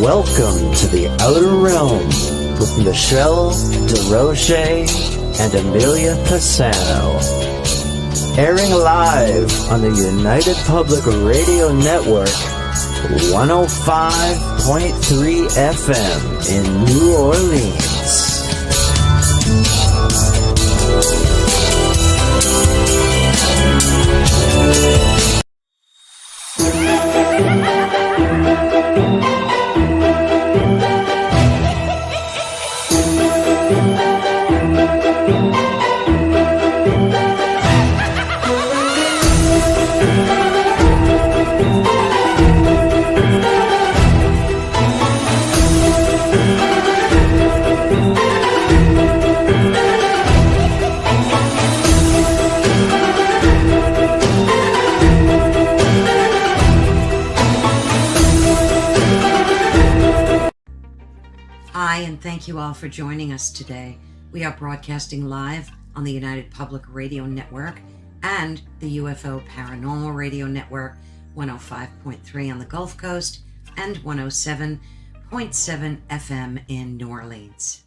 Welcome to the Outer Realm with Michelle DeRoche and Amelia Pisano. Airing live on the United Public Radio Network, 105.3 FM in New Orleans. Hi, and thank you all for joining us today. We are broadcasting live on the United Public Radio Network and the UFO Paranormal Radio Network, 105.3 on the Gulf Coast and 107.7 FM in New Orleans.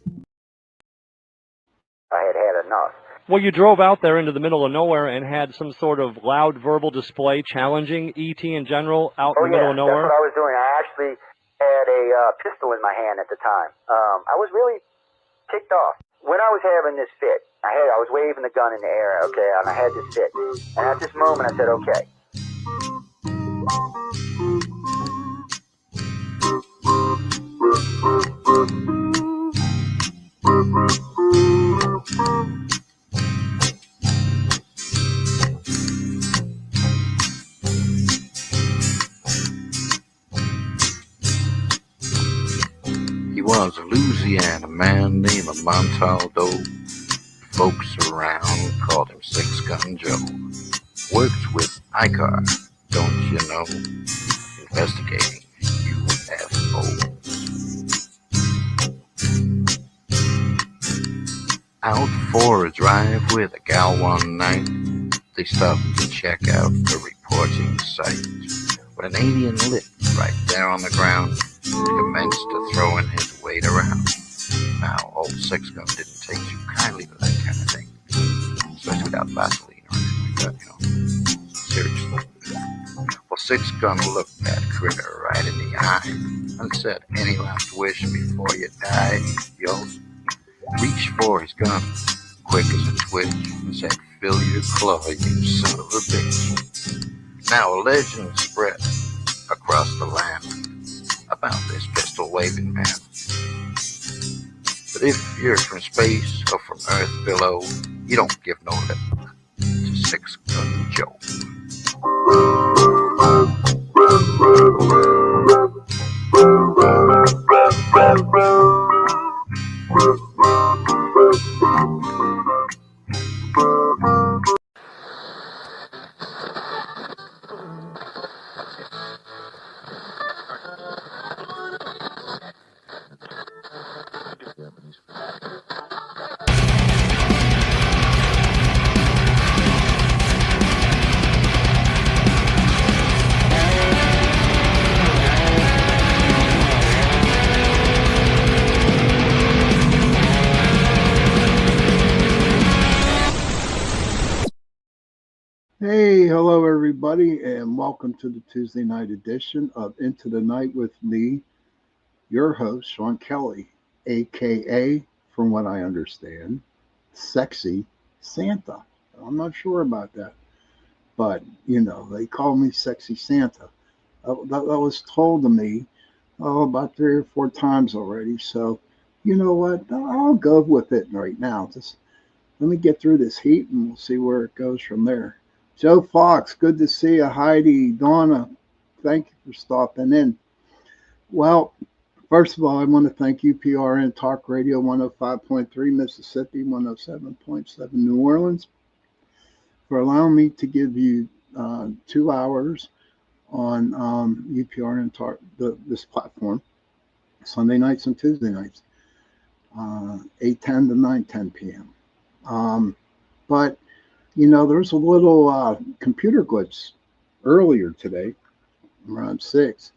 I had enough. Well, you drove out there into the middle of nowhere and had some sort of loud verbal display challenging ET in general out in the middle of nowhere? That's what I was doing. I actually had a pistol in my hand at the time. I was really ticked off. When I was having this fit, I was waving the gun in the air, okay, and I had this fit. And at this moment, I said, okay. He was a Louisiana man named Montaldo. Folks around called him Six Gun Joe. Worked with ICAR, don't you know? Investigating UFOs. Out for a drive with a gal one night, they stopped to check out the reporting site. When an alien lit right there on the ground, he commenced to throwing his weight around. Now, old Six Gun didn't take too kindly to that kind of thing, especially without Vaseline or anything like that, you know. Seriously. Well, Six Gun looked that critter right in the eye and said, "Any last wish before you die?" Yo, reached for his gun, quick as a twitch, and said, "Fill your claw, you son of a bitch." Now a legend spread across the land about this pistol-waving man. But if you're from space or from Earth below, you don't give no lip to Six Gun Joe. Hey, hello everybody, and welcome to the Tuesday night edition of Into the Night with me, your host, Sean Kelly, aka, from what I understand, Sexy Santa. I'm not sure about that, but you know, they call me Sexy Santa. That was told to me about 3 or 4 times already, so you know what, I'll go with it right now. Just let me get through this heat and we'll see where it goes from there. Joe Fox, good to see you. Heidi, Donna, thank you for stopping in. Well, first of all, I want to thank UPRN Talk Radio 105.3 Mississippi, 107.7 New Orleans for allowing me to give you 2 hours on UPRN Talk, this platform, Sunday nights and Tuesday nights, 8:10 to 9:10 p.m. But you know, there's a little computer glitch earlier today, around 6.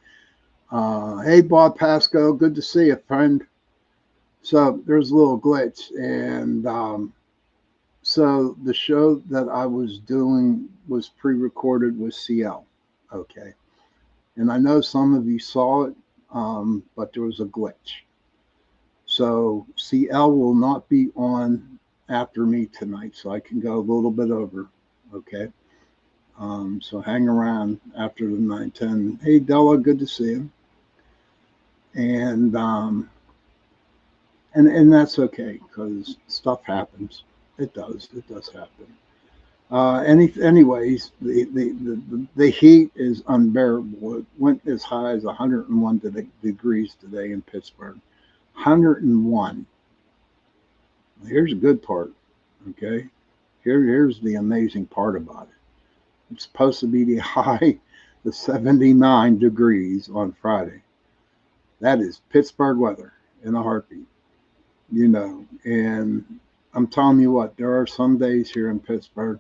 Hey, Bob Pasco, good to see you, friend. So there's a little glitch, and so the show that I was doing was pre-recorded with CL. Okay, and I know some of you saw it, but there was a glitch. So CL will not be on after me tonight, so I can go a little bit over. Okay. So hang around after the 9:10. Hey, Della, good to see you. And and that's okay because stuff happens. It does. It does happen. Anyways, the heat is unbearable. It went as high as 101 degrees today in Pittsburgh. 101. Here's a good part. Okay. Here's the amazing part about it. It's supposed to be the high of 79 degrees on Friday. That is Pittsburgh weather in a heartbeat, And I'm telling you what, there are some days here in Pittsburgh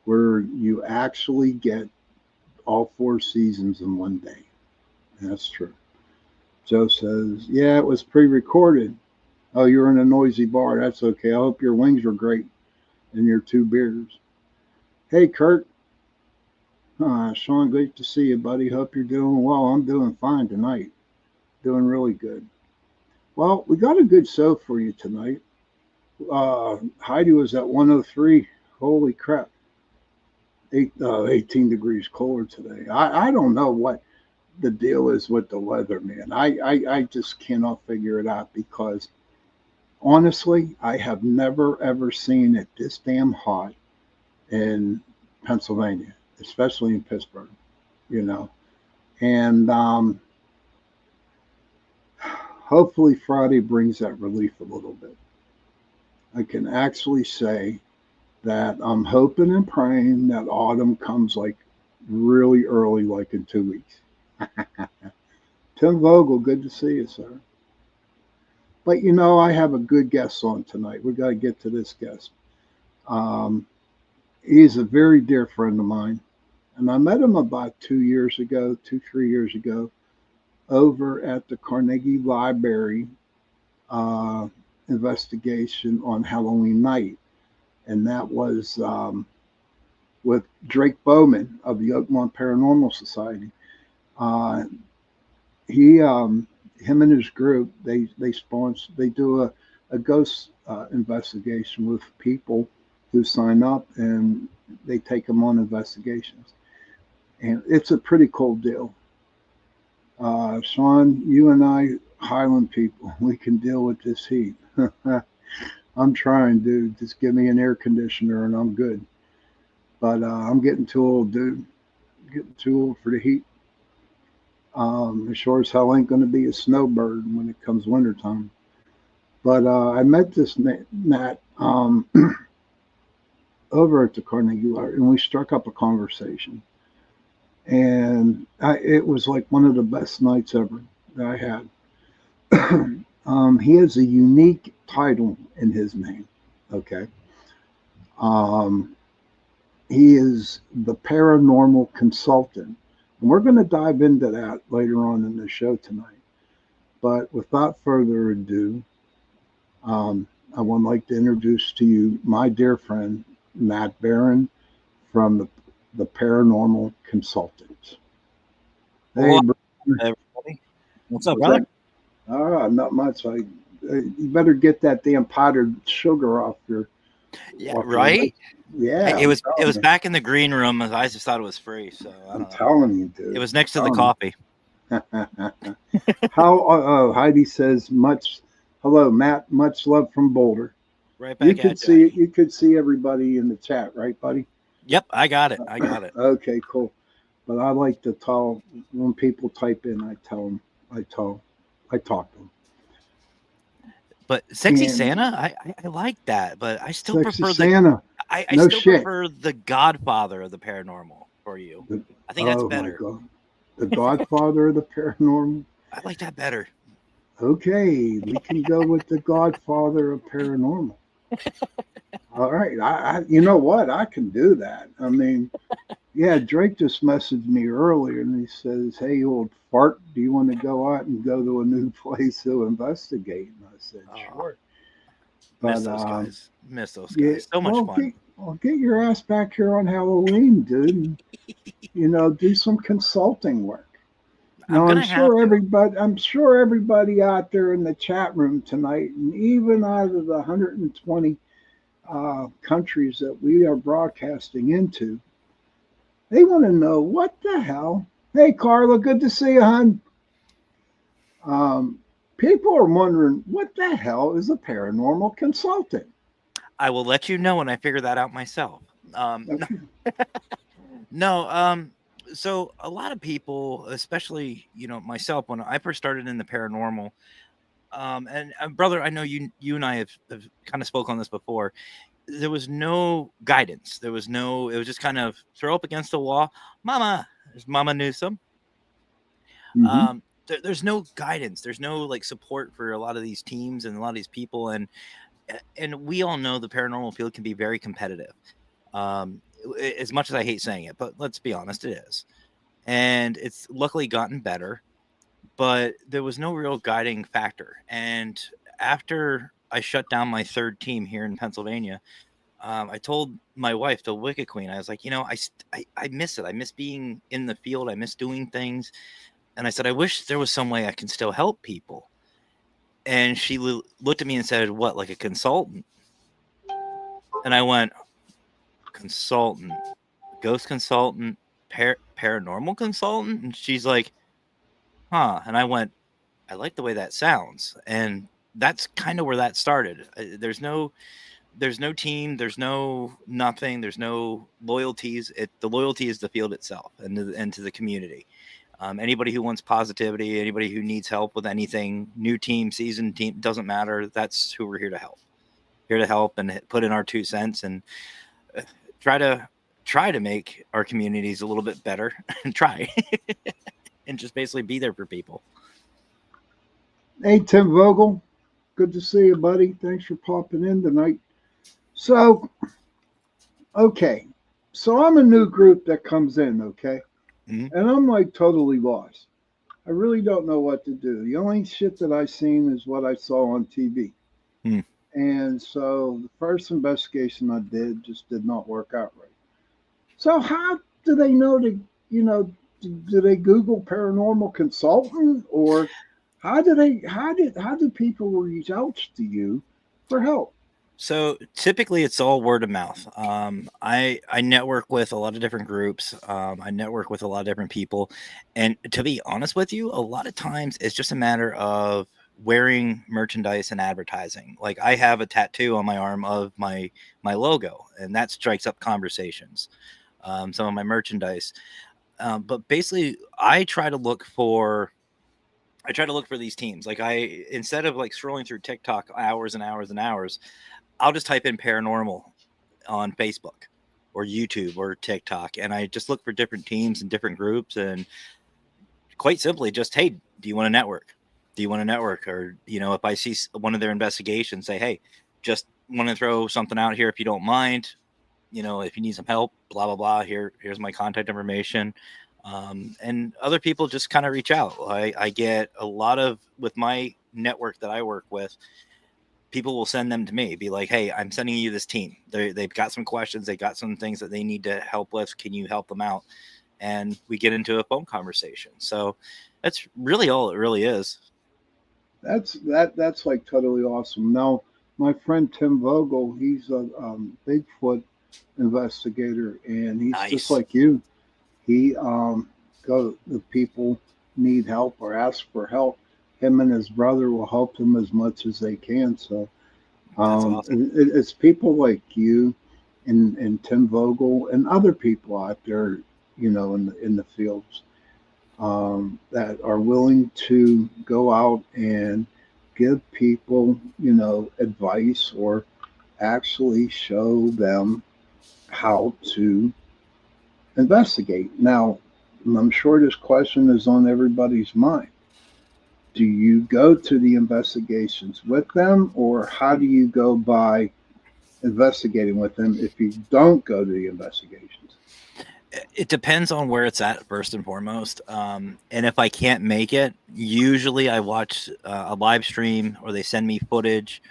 where you actually get all 4 seasons in one day. And that's true. Joe says, yeah, it was pre-recorded. Oh, you're in a noisy bar. That's okay. I hope your wings are great and your 2 beers. Hey, Kurt. Sean, great to see you, buddy. Hope you're doing well. I'm doing fine tonight. Doing really good. Well, we got a good show for you tonight. Heidi was at 103. Holy crap. 18 degrees colder today. I don't know what the deal is with the weather, man. I just cannot figure it out because honestly, I have never, ever seen it this damn hot in Pennsylvania, especially in Pittsburgh, And hopefully Friday brings that relief a little bit. I can actually say that I'm hoping and praying that autumn comes like really early, like in 2 weeks. Tim Vogel, good to see you, sir. But I have a good guest on tonight. We got to get to this guest. He's a very dear friend of mine. And I met him about 3 years ago, over at the Carnegie Library investigation on Halloween night. And that was with Drake Bowman of the Oakmont Paranormal Society. Him and his group, they do a ghost investigation with people who sign up, and they take them on investigations. And it's a pretty cool deal. Sean, you and I, Highland people, we can deal with this heat. I'm trying, dude. Just give me an air conditioner and I'm good. But I'm getting too old, dude. Getting too old for the heat. Sure as hell ain't going to be a snowbird when it comes wintertime. But I met this Matt over at the Carnegie Library, and we struck up a conversation. And it was like one of the best nights ever that I had. He has a unique title in his name. Okay. He is the paranormal consultant. And we're going to dive into that later on in the show tonight. But without further ado, I would like to introduce to you my dear friend, Matt Barron from the Paranormal Consultants. Hey, everybody. What's up, brother? Not much. You better get that damn powdered sugar off your. Yeah, right. Yeah, it was back in the green room. I just thought it was free, so I'm telling you, dude. It was next to the coffee. Heidi says hello, Matt. Much love from Boulder. Right back you could see everybody in the chat, right, buddy? Yep, I got it. Okay, cool. But I like to tell when people type in, I talk to them. But Sexy Santa, I like that, but I still prefer Santa. I prefer the Godfather of the Paranormal for you. I think that's better. My God. The Godfather of the Paranormal. I like that better. Okay, we can go with the Godfather of Paranormal. All right, you know what? I can do that. I mean, Yeah, Drake just messaged me earlier and he says, "Hey, old fart, do you want to go out and go to a new place to investigate?" And I said, Oh, "Sure." miss But those guys. Miss those yeah, guys. So much well, fun. get your ass back here on Halloween, dude. And, do some consulting work. I'm Now, gonna have to. I'm sure everybody out there in the chat room tonight, and even out of the 120 countries that we are broadcasting into, they want to know what the hell. Hey, Carla, good to see you, hon. Um, People are wondering what the hell is a paranormal consultant. I will let you know when I figure that out myself. Okay. No, so a lot of people, especially myself, when I first started in the paranormal, and brother, I know you and I have kind of spoke on this before. There was no guidance. There was no. It was just kind of throw up against the wall. Mama, there's Mama Newsom. Mm-hmm. There's no guidance. There's no like support for a lot of these teams and a lot of these people, and we all know the paranormal field can be very competitive. Um, as much as I hate saying it, but let's be honest, it is. And it's luckily gotten better, but there was no real guiding factor. And after I shut down my third team here in Pennsylvania, I told my wife, the Wicked Queen, I was like, I miss it. I miss being in the field. I miss doing things. And I said, I wish there was some way I can still help people. And she looked at me and said, what, like a consultant? And I went, consultant, ghost consultant, paranormal consultant? And she's like, huh. And I went, I like the way that sounds. And that's kind of where that started. There's no team, there's no nothing, there's no loyalties. The loyalty is the field itself and to the community. Anybody who wants positivity, anybody who needs help with anything, new team, season team, doesn't matter. That's who we're here to help. Here to help and put in our 2 cents and try to make our communities a little bit better and try and just basically be there for people. Hey, Tim Vogel, good to see you, buddy. Thanks for popping in tonight. So, okay, so I'm a new group that comes in, okay, Mm-hmm. and I'm like totally lost. I really don't know what to do. The only shit that I seen is what I saw on TV. Hmm. And so the first investigation I did just did not work out right. So how do they know to, do they Google paranormal consultant, or how do people reach out to you for help? So typically it's all word of mouth. I network with a lot of different groups. I network with a lot of different people. And to be honest with you, a lot of times it's just a matter of wearing merchandise and advertising. Like I have a tattoo on my arm of my logo, and that strikes up conversations. Some of my merchandise. But basically I try to look for these teams. Like instead of like scrolling through TikTok hours and hours and hours, I'll just type in paranormal on Facebook or YouTube or TikTok, and I just look for different teams and different groups, and quite simply just, hey, do you want to network? Do you want to network? Or, if I see one of their investigations, say, hey, just want to throw something out here if you don't mind, if you need some help, blah, blah, blah, here's my contact information. And other people just kind of reach out. I get a lot of, with my network that I work with, people will send them to me, be like, hey, I'm sending you this team. They've got some questions. They got some things that they need to help with. Can you help them out? And we get into a phone conversation. So that's really all it really is. That's like totally awesome. Now, my friend Tim Vogel, he's a Bigfoot investigator, and he's just Nice. like you. He if people need help or ask for help, him and his brother will help them as much as they can. So That's awesome. it's people like you and Tim Vogel and other people out there, in the fields, that are willing to go out and give people, advice or actually show them how to investigate. Now, I'm sure this question is on everybody's mind. Do you go to the investigations with them, or how do you go by investigating with them if you don't go to the investigations? It depends on where it's at, first and foremost. And if I can't make it, usually I watch a live stream, or they send me footage,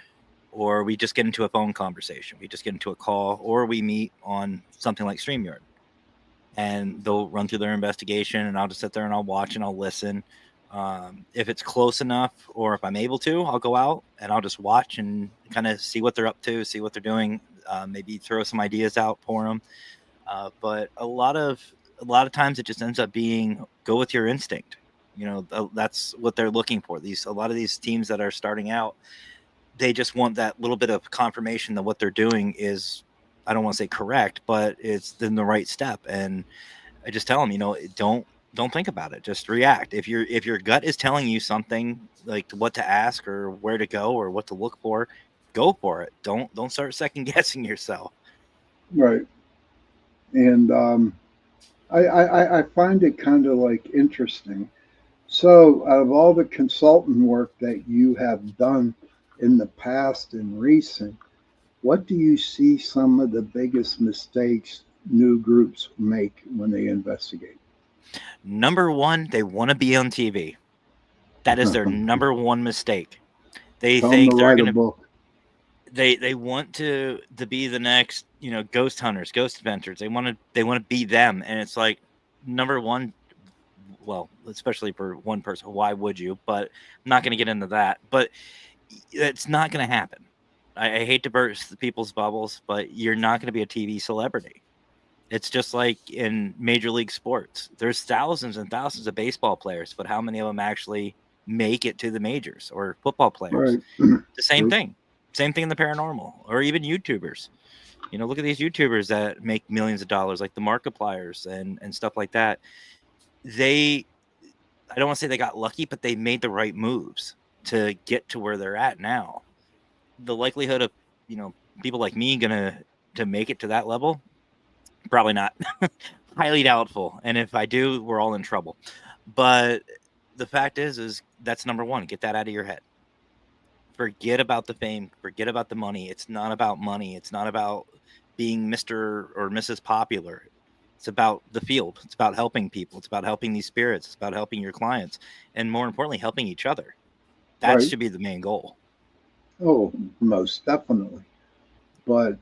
or we just get into a phone conversation. We just get into a call, or we meet on something like StreamYard, and they'll run through their investigation, and I'll just sit there and I'll watch and I'll listen. If it's close enough, or if I'm able to, I'll go out and I'll just watch and kind of see what they're up to, see what they're doing, maybe throw some ideas out for them. But a lot of times it just ends up being go with your instinct. That's what they're looking for. A lot of these teams that are starting out, they just want that little bit of confirmation that what they're doing is, I don't want to say correct, but it's in the right step. And I just tell them, don't think about it. Just react. If your gut is telling you something, like what to ask or where to go or what to look for, go for it. Don't start second guessing yourself. Right. And I find it kind of like interesting. So, out of all the consultant work that you have done in the past and recent, what do you see some of the biggest mistakes new groups make when they investigate? Number one, they want to be on TV. That is their number one mistake. They Tell them think to they're write going a to. book. They want to be the next, ghost hunters, ghost adventures. They want to be them, and it's like, number one, well, especially for one person, why would you? But I'm not going to get into that. But it's not going to happen. I hate to burst people's bubbles, but you're not going to be a TV celebrity. It's just like in Major League Sports. There's thousands and thousands of baseball players, but how many of them actually make it to the majors, or football players? Right. The same True. thing. Same thing in the paranormal, or even YouTubers. Look at these YouTubers that make millions of dollars, like the Markipliers and stuff like that. I don't want to say they got lucky, but they made the right moves to get to where they're at now. The likelihood of, people like me to make it to that level, probably not. Highly doubtful. And if I do, we're all in trouble. But the fact is that's number one. Get that out of your head. Forget about the fame. Forget about the money. It's not about money. It's not about being Mr. or Mrs. Popular. It's about the field. It's about helping people. It's about helping these spirits. It's about helping your clients. And more importantly, helping each other. That Right. should be the main goal. Oh, most definitely. But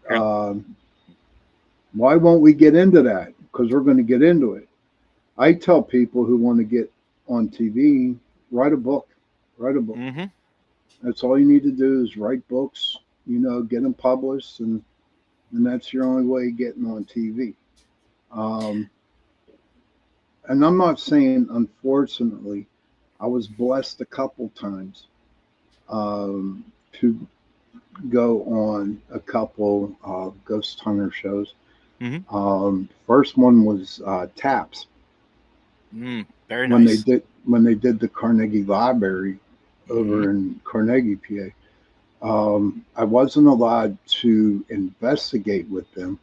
why won't we get into that? Because we're going to get into it. I tell people who want to get on TV, write a book. Write a book. Mm-hmm. That's all you need to do is write books, get them published, and that's your only way of getting on TV. And I'm not saying, unfortunately, I was blessed a couple times to go on a couple ghost hunter shows. Mm-hmm. First one was Taps. Very nice. When they did the Carnegie Library over Mm-hmm. in Carnegie, PA. I wasn't allowed to investigate with them.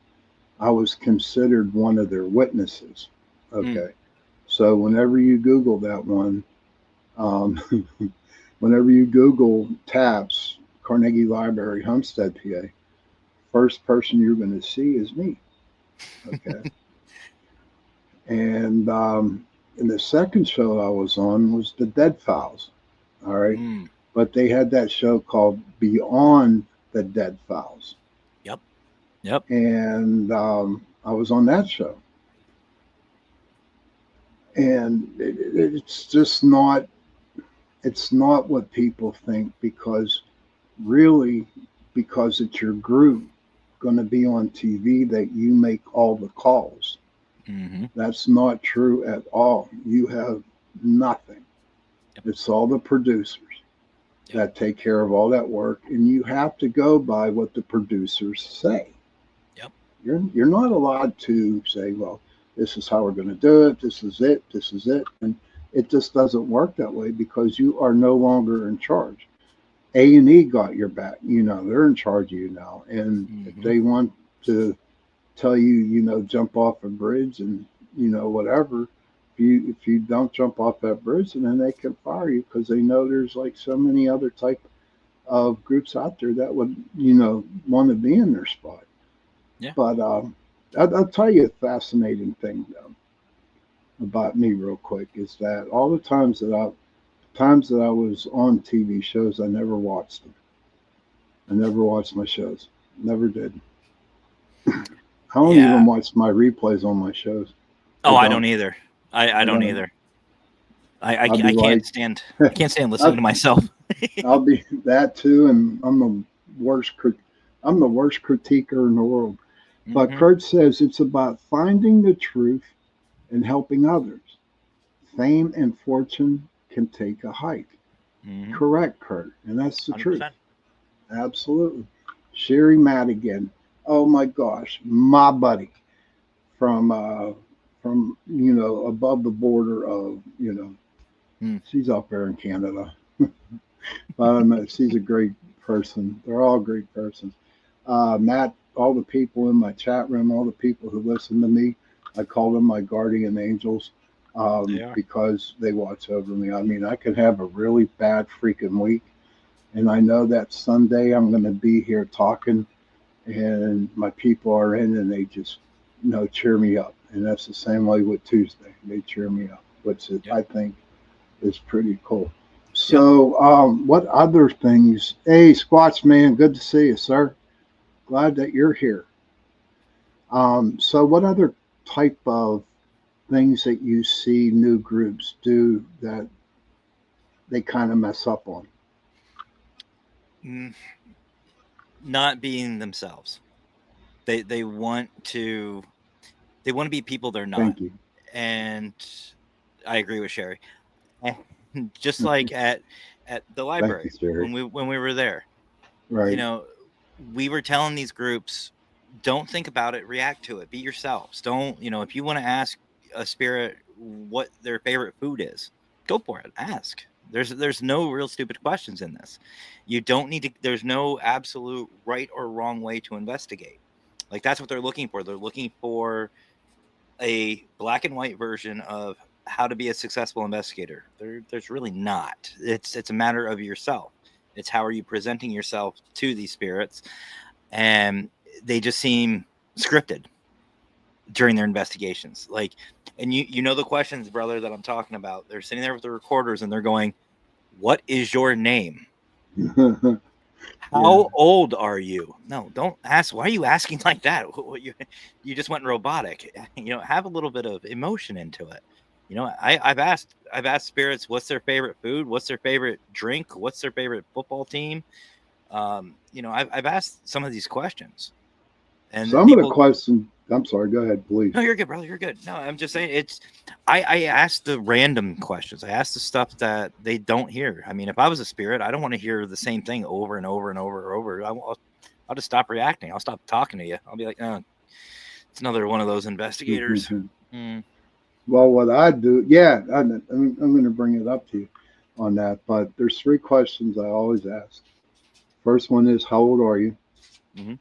I was considered one of their witnesses. Okay. So whenever you Google that one, whenever you Google Taps, Carnegie Library, Homestead, PA, first person you're going to see is me. Okay. And the second show I was on was the Dead Files. All right. But they had that show called Beyond the Dead Files. Yep. And I was on that show. And it's just not, it's not what people think, because really, because it's your group going to be on TV, that you make all the calls. Mm-hmm. That's not true at all. You have nothing. Yep. It's all the producers that take care of all that work, and you have to go by what the producers say. Yep. You're not allowed to say, well, this is how we're going to do it. This is it. This is it. And it just doesn't work that way, because you are no longer in charge. A&E got your back. They're in charge of you now. And if they want to tell you, jump off a bridge and, whatever, if you don't jump off that bridge, and then they can fire you, because they know there's like so many other type of groups out there that would, want to be in their spot. Yeah. But I'll tell you a fascinating thing though about me real quick is that all the times that I was on TV shows, I never watched them. I never watched my shows. Never did. I don't Yeah. even watch my replays on my shows. Oh, I don't either. I don't don't. either. I I'll be can't like, stand listening to myself. I'll be that too, and I'm the worst critiquer in the world. But Mhm. Kurt says it's about finding the truth and helping others. Fame and fortune can take a hike. Mhm. Correct, Kurt, and that's the truth. 100%. Absolutely. Sherry Madigan. Oh my gosh, my buddy from above the border of she's up there in Canada. But she's a great person. They're all great persons. Matt, all the people in my chat room, all the people who listen to me, I call them my guardian angels They are. because they watch over me. I mean, I could have a really bad freaking week, and I know that Sunday I'm going to be here talking, and my people are in, and they just cheer me up. And that's the same way with Tuesday. They cheer me up, which is, I think is pretty cool. Yep. So, what other things? Hey, Squatch Man, good to see you, sir. Glad that you're here. So, what other type of things that you see new groups do that they kind of mess up on? Not being themselves. They want to be people they're not. Thank you. And I agree with Sherry. Just like at the library Thank you, Sherry. when we were there, Right. we were telling these groups, don't think about it, react to it, be yourselves. Don't, if you want to ask a spirit what their favorite food is, go for it, ask. There's no real stupid questions in this. You don't need to, there's no absolute right or wrong way to investigate. Like, that's what they're looking for. They're looking for a black and white version of how to be a successful investigator. There's really not. It's a matter of yourself. It's how are you presenting yourself to these spirits, and they just seem scripted during their investigations. Like, and you know the questions, brother, that I'm talking about. They're sitting there with the recorders and they're going, "What is your name? How old are you?" No, don't ask. Why are you asking like that? You just went robotic. Have a little bit of emotion into it. I've asked spirits what's their favorite food, what's their favorite drink, what's their favorite football team. I've asked some of these questions, and some of the questions. I'm sorry. Go ahead, please. No, you're good, brother. You're good. No, I'm just saying I ask the random questions. I ask the stuff that they don't hear. I mean, if I was a spirit, I don't want to hear the same thing over and over and over and over. I'll just stop reacting. I'll stop talking to you. I'll be like, oh, it's another one of those investigators. Well, what I do, I'm going to bring it up to you on that. But there's 3 questions I always ask. First one is, how old are you? Mm-hmm.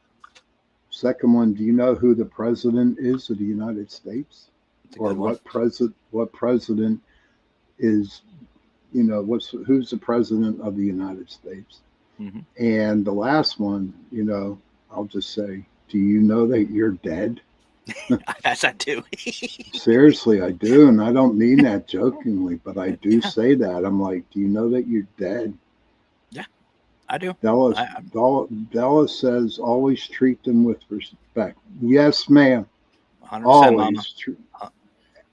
Second one, do you know who the president is of the United States? Or what president is, who's the president of the United States? Mm-hmm. And the last one, I'll just say, do you know that you're dead? That's that too. Seriously, I do. And I don't mean that jokingly, but I do say that. I'm like, do you know that you're dead? Yeah, I do. Della says, always treat them with respect. Yes, ma'am. 100%, always.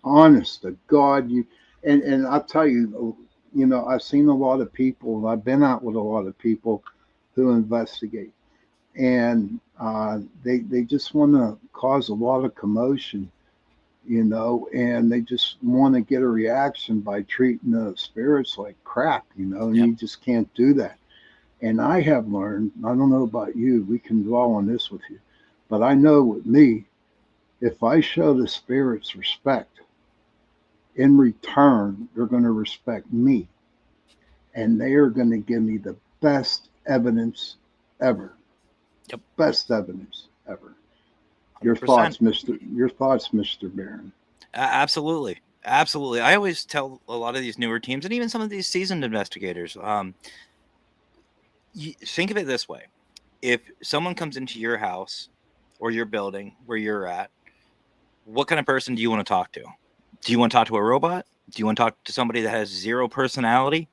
Honest to God. And I'll tell you, I've seen a lot of people, I've been out with a lot of people who investigate. And they just want to cause a lot of commotion, and they just want to get a reaction by treating the spirits like crap, and you just can't do that. And I have learned, I don't know about you, we can dwell on this with you, but I know with me, if I show the spirits respect, in return, they're going to respect me. And they are going to give me the best evidence ever. Yep. Best evidence ever. 100%. Your thoughts, Mr. Barron. Absolutely. Absolutely. I always tell a lot of these newer teams and even some of these seasoned investigators, you think of it this way. If someone comes into your house or your building where you're at what kind of person do you want to talk to? Do you want to talk to a robot? Do you want to talk to somebody that has zero personality?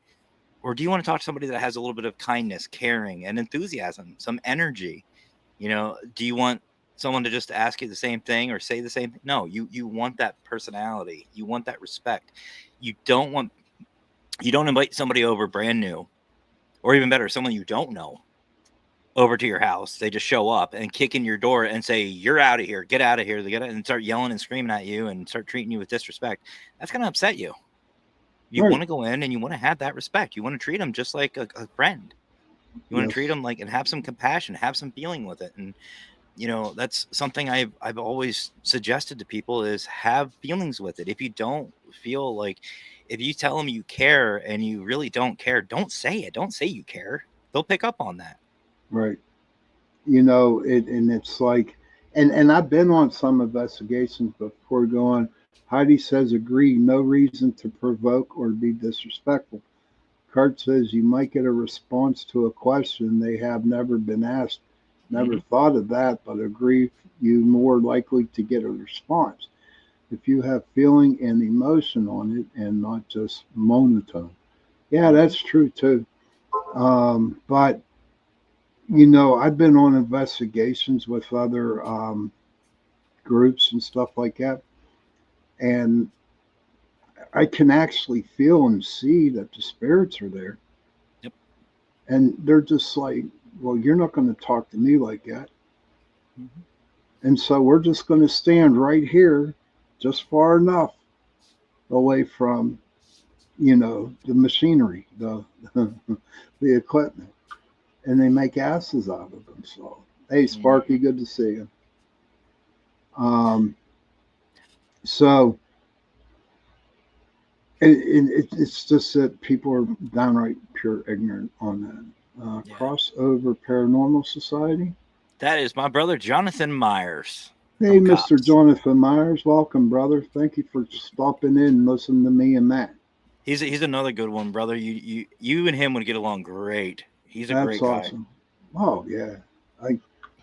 Or do you want to talk to somebody that has a little bit of kindness, caring, and enthusiasm, some energy? Do you want someone to just ask you the same thing or say the same thing? No, you want that personality. You want that respect. You don't invite somebody over brand new, or even better, someone you don't know, over to your house. They just show up and kick in your door and say, "You're out of here. Get out of here." They and start yelling and screaming at you and start treating you with disrespect. That's going to upset you. You Right. want to go in and you want to have that respect. You want to treat them just like a friend. You want to treat them like, and have some compassion, have some feeling with it. And, that's something I've always suggested to people, is have feelings with it. If you don't feel like, if you tell them you care and you really don't care, don't say it. Don't say you care. They'll pick up on that. Right. And it's like, and I've been on some investigations before going. Heidi says, agree, no reason to provoke or be disrespectful. Kurt says, you might get a response to a question they have never been asked. Never thought of that, but agree, you more likely to get a response if you have feeling and emotion on it and not just monotone. Yeah, that's true too. But I've been on investigations with other groups and stuff like that, and I can actually feel and see that the spirits are there. Yep. And they're just like, well, you're not going to talk to me like that. And so we're just going to stand right here, just far enough away from, the machinery, the equipment. And they make asses out of themselves. Hey, Sparky, good to see you. So it's just that people are downright pure ignorant on that. Crossover Paranormal Society. That is my brother, Jonathan Myers. Hey, Mr. Jonathan Myers. Welcome, brother. Thank you for stopping in and listening to me and Matt. He's another good one, brother. You and him would get along great. He's a great guy. That's awesome. Oh, yeah.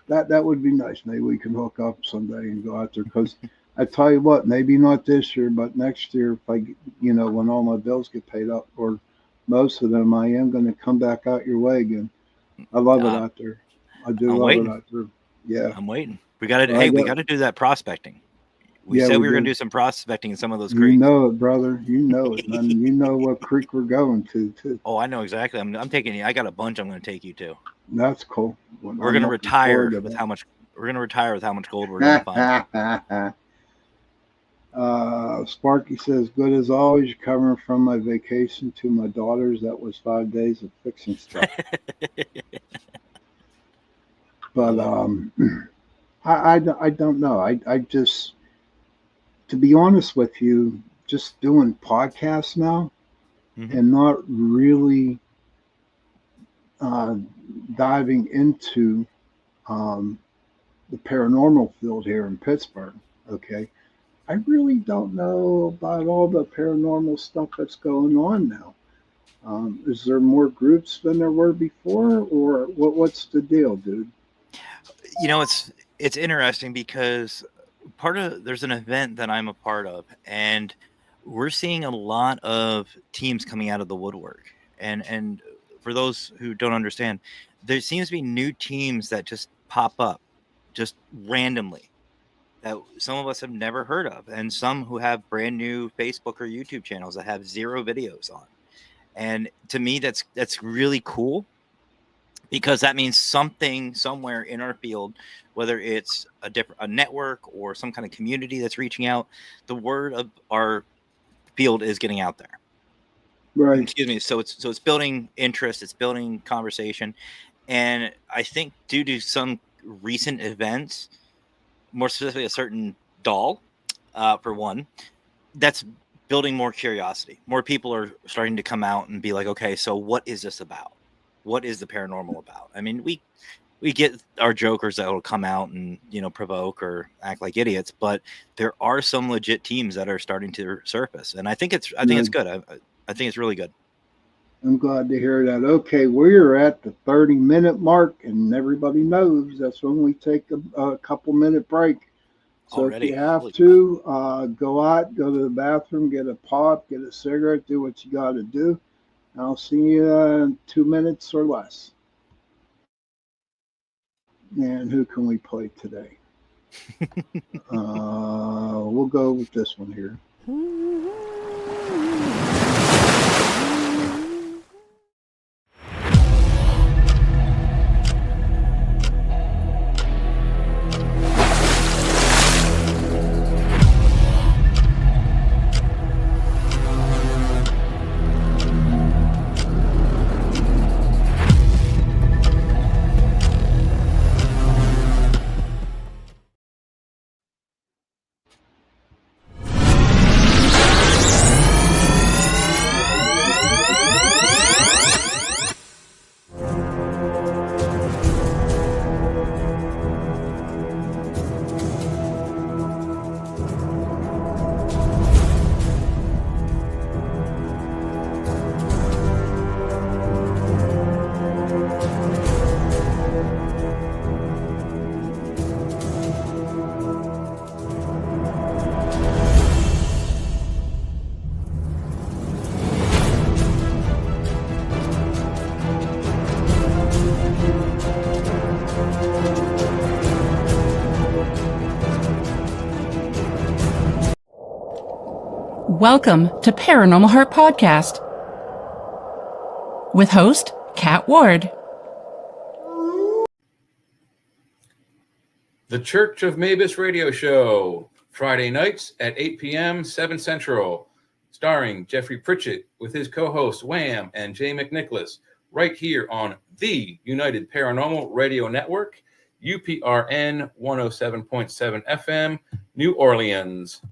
That would be nice. Maybe we can hook up someday and go out there, because I tell you what, maybe not this year, but next year, if when all my bills get paid up, or most of them, I am going to come back out your way again. I love it out there. I do love it out there. Yeah. I'm waiting. We got to do that prospecting. We said we were going to do some prospecting in some of those creeks. You know it, brother. You know it. And you know what creek we're going to, too. Oh, I know exactly. I'm taking you. I got a bunch I'm going to take you to. That's cool. We're going to retire with how much. We're going to retire with how much gold we're going to find. Sparky says, good as always, covering from my vacation to my daughters. That was 5 days of fixing stuff. But I don't know. I just, to be honest with you, just doing podcasts now and not really diving into the paranormal field here in Pittsburgh. Okay. I really don't know about all the paranormal stuff that's going on now. Is there more groups than there were before, or what's the deal, dude? It's interesting because there's an event that I'm a part of, and we're seeing a lot of teams coming out of the woodwork. And for those who don't understand, there seems to be new teams that just pop up just randomly that some of us have never heard of, and some who have brand new Facebook or YouTube channels that have 0 videos on. And to me, that's really cool, because that means something somewhere in our field, whether it's a network or some kind of community that's reaching out, the word of our field is getting out there. Right. Excuse me. So it's building interest, it's building conversation. And I think due to some recent events, more specifically a certain doll, for one, that's building more curiosity. More people are starting to come out and be like, okay, so what is this about? What is the paranormal about? I mean, we get our jokers that will come out and, provoke or act like idiots, but there are some legit teams that are starting to surface. And I think it's good. I think it's really good. I'm glad to hear that. Okay, we're at the 30-minute mark, and everybody knows that's when we take a couple-minute break. So Already. if you have Holy to, go out, go to the bathroom, get a pop, get a cigarette, do what you got to do. I'll see you in 2 minutes or less. And who can we play today? We'll go with this one here. Welcome to Paranormal Heart Podcast with host Kat Ward. The Church of Mavis radio show, Friday nights at 8 p.m., 7 Central, starring Jeffrey Pritchett with his co-hosts Wham and Jay McNicholas, right here on the United Paranormal Radio Network, UPRN 107.7 FM, New Orleans.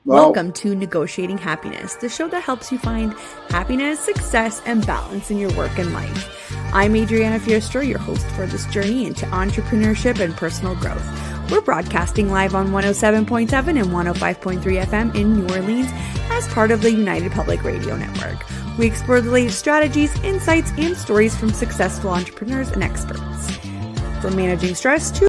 Welcome to Negotiating Happiness, the show that helps you find happiness, success, and balance in your work and life. I'm Adriana Fiestra, your host for this journey into entrepreneurship and personal growth. We're broadcasting live on 107.7 and 105.3 FM in New Orleans as part of the United Public Radio Network. We explore the latest strategies, insights, and stories from successful entrepreneurs and experts. From managing stress to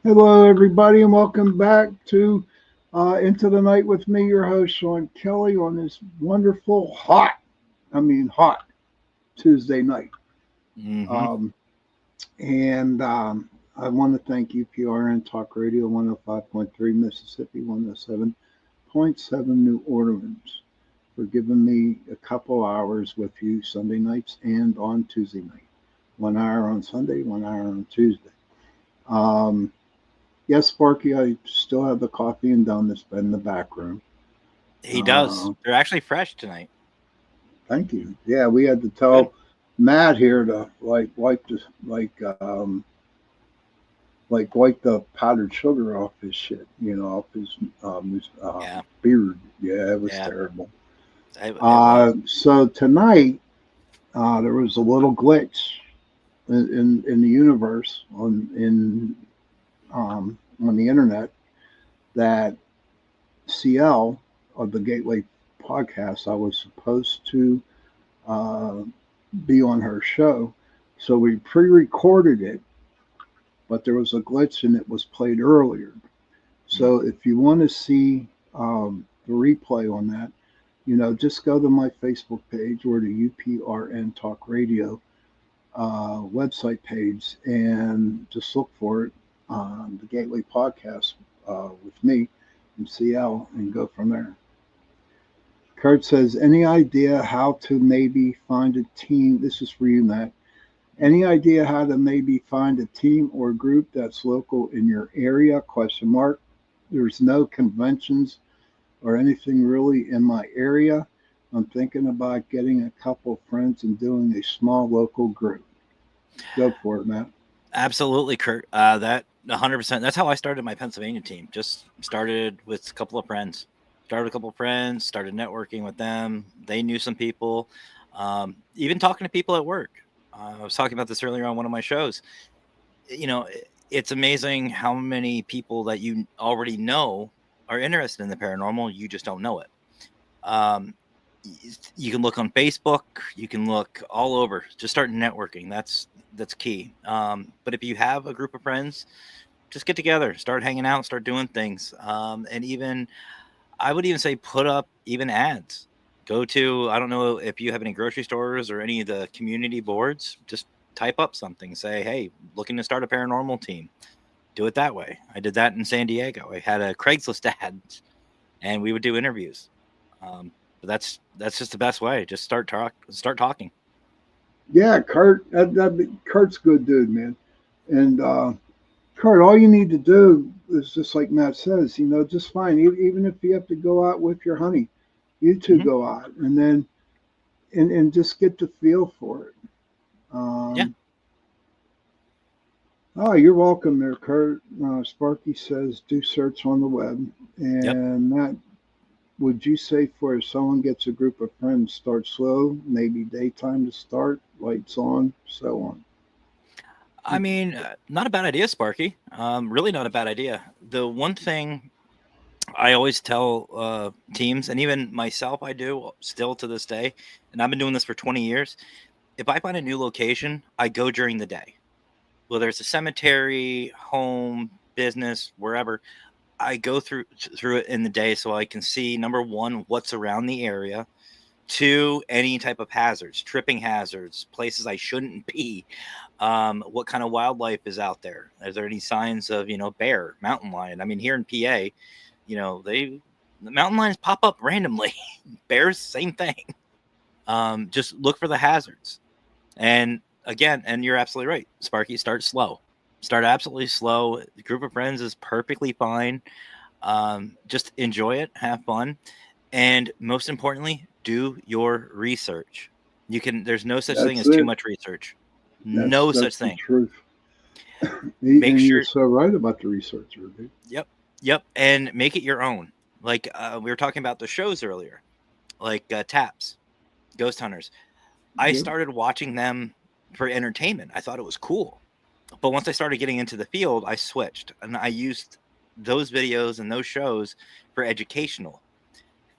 Hello, everybody, and welcome back to Into the Night with me, your host, Sean Kelly, on this wonderful, hot Tuesday night. Mm-hmm. I want to thank UPRN Talk Radio 105.3 Mississippi, 107.7 New Orleans for giving me a couple hours with you Sunday nights and on Tuesday night. 1 hour on Sunday, 1 hour on Tuesday. Yes, Sparky, I still have the coffee and donuts in the back room. He does. They're actually fresh tonight. Thank you. Yeah, we had to tell Matt here to wipe the powdered sugar off his shit, off his beard. Yeah, it was terrible. So tonight there was a little glitch in the universe on the internet that CL of the Gateway podcast, I was supposed to be on her show. So we pre-recorded it, but there was a glitch and it was played earlier. So if you want to see the replay on that, just go to my Facebook page or the UPRN Talk Radio website page and just look for it. The Gateway Podcast with me and CL and go from there. Kurt says, any idea how to maybe find a team? This is for you, Matt. Any idea how to maybe find a team or group that's local in your area? ? There's no conventions or anything really in my area. I'm thinking about getting a couple of friends and doing a small local group. Go for it, Matt. Absolutely, Kurt. That 100%. That's how I started my Pennsylvania team. Just started with a couple of friends. Started networking with them. They knew some people. Even talking to people at work. I was talking about this earlier on one of my shows. You know, it's amazing how many people that you already know are interested in the paranormal. You just don't know it. You can look on Facebook. You can look all over. Just start networking. That's key. But if you have a group of friends, just get together, start hanging out, start doing things. And even I would even say put up even ads. Go to, I don't know if you have any grocery stores or any of the community boards, just type up something. Say, hey, looking to start a paranormal team. Do it that way. I did that in San Diego. I had a Craigslist ad and we would do interviews. But that's just the best way. Just start talking. Yeah, Kurt, Kurt's a good dude, man. And Kurt, all you need to do is just like Matt says, just fine. Even if you have to go out with your honey, you two go out and then and just get the feel for it. Yeah. Oh, you're welcome there, Kurt. Sparky says do search on the web. And Matt, would you say for if someone gets a group of friends, start slow, maybe daytime to start, lights on, so on? I mean, not a bad idea, Sparky. Really not a bad idea. The one thing I always tell teams, and even myself, I do still to this day, and I've been doing this for 20 years. If I find a new location, I go during the day. Whether it's a cemetery, home, business, wherever, I go through it in the day so I can see, number one, what's around the area. Two, any type of hazards, tripping hazards, places I shouldn't be. What kind of wildlife is out there? Is there any signs of, bear, mountain lion? I mean, here in PA, the mountain lions pop up randomly. Bears, same thing. Just look for the hazards. And again, and you're absolutely right, Sparky, start slow. Start absolutely slow. A group of friends is perfectly fine. Just enjoy it, have fun. And most importantly, do your research. There's no such thing as too much research. No such thing. Truth. Make sure you're so right about the research, dude. Yep. And make it your own. Like we were talking about the shows earlier, like TAPS, Ghost Hunters. I started watching them for entertainment. I thought it was cool. But once I started getting into the field, I switched and I used those videos and those shows for educational.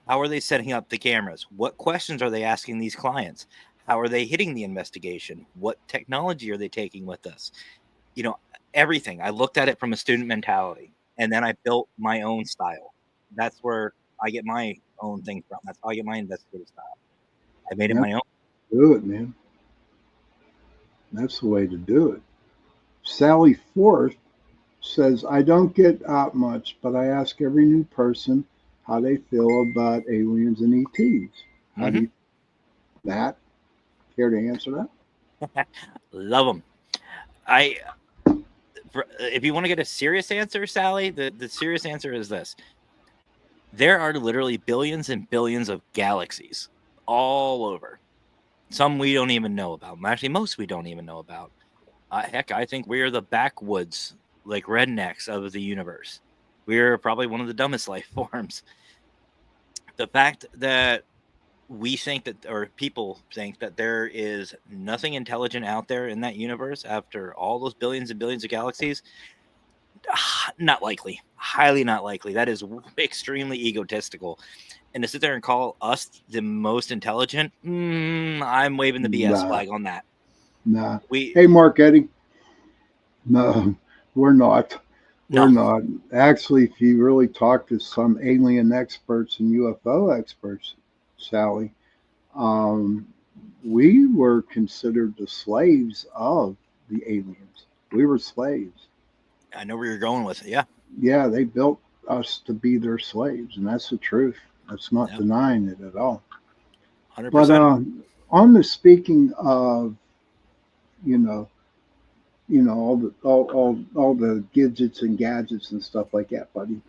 How are they setting up the cameras? What questions are they asking these clients? How are they hitting the investigation? What technology are they taking with us? Everything. I looked at it from a student mentality, and then I built my own style. That's where I get my own thing from. That's how I get my investigative style. I made it my own. Do it, man. That's the way to do it. Sally Forth says, I don't get out much, but I ask every new person how they feel about aliens and ETs. How do you, Matt, care to answer that? Love them. If you want to get a serious answer, Sally, the serious answer is this. There are literally billions and billions of galaxies all over. Some we don't even know about. Actually, most we don't even know about. Heck, I think we're the backwoods, like rednecks of the universe. We're probably one of the dumbest life forms. The fact that we think that, or people think that there is nothing intelligent out there in that universe after all those billions and billions of galaxies, not likely. Highly not likely. That is extremely egotistical. And to sit there and call us the most intelligent, I'm waving the BS flag on that. Nah. Hey, Mark Eddy. No, we're not. We're not. Actually, if you really talk to some alien experts and UFO experts, Sally, we were considered the slaves of the aliens. We were slaves. I know where you're going with it. Yeah. Yeah, they built us to be their slaves, and that's the truth. That's not denying it at all. 100%. But on the speaking of, all the gadgets and gadgets and stuff like that, buddy.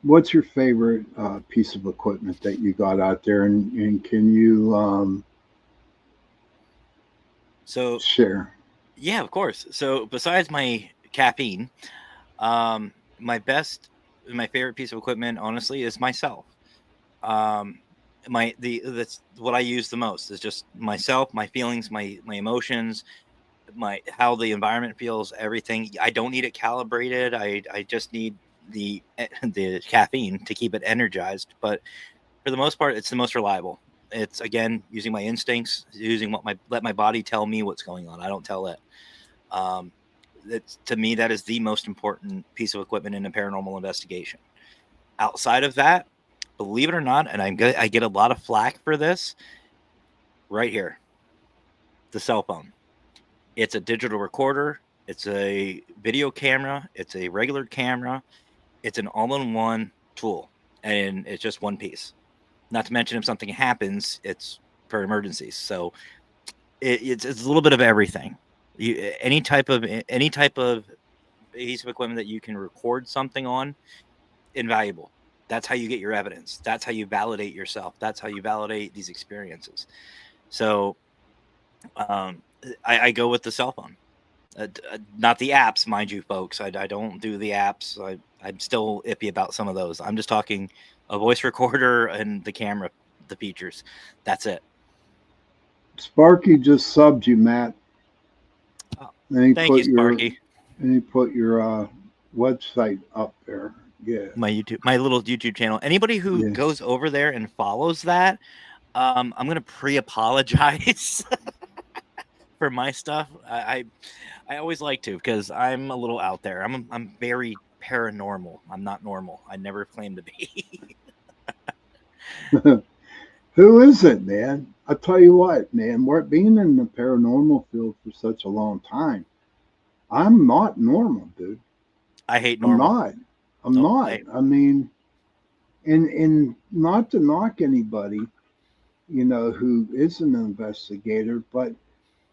What's your favorite piece of equipment that you got out there, and can you share? Yeah, of course. So besides my caffeine, my favorite piece of equipment, honestly, is myself. Um, that's what I use the most is just myself, my feelings, my emotions, my how the environment feels, everything. I don't need it calibrated. I just need the the caffeine to keep it energized. But for the most part, it's the most reliable. It's again using my instincts, using let my body tell me what's going on. I don't tell it. Um, to me, that is the most important piece of equipment in a paranormal investigation. Outside of that, believe it or not, and I get a lot of flack for this. Right here, the cell phone. It's a digital recorder. It's a video camera. It's a regular camera. It's an all-in-one tool, and it's just one piece. Not to mention, if something happens, it's for emergencies. So it's a little bit of everything. Any type of piece of equipment that you can record something on, invaluable. That's how you get your evidence. That's how you validate yourself. That's how you validate these experiences. So I go with the cell phone. Not the apps, mind you, folks. I don't do the apps. I'm still iffy about some of those. I'm just talking a voice recorder and the camera, the features. That's it. Sparky just subbed you, Matt. Thank you, Sparky. And he put your website up there. Yeah. My little YouTube channel. Anybody who goes over there and follows that, I'm gonna pre-apologize for my stuff. I always like to because I'm a little out there. I'm very paranormal. I'm not normal. I never claim to be. Who is it, man? I tell you what, man. We're being in the paranormal field for such a long time. I'm not normal, dude. I hate normal. I'm not. I mean, and not to knock anybody, who is an investigator, but,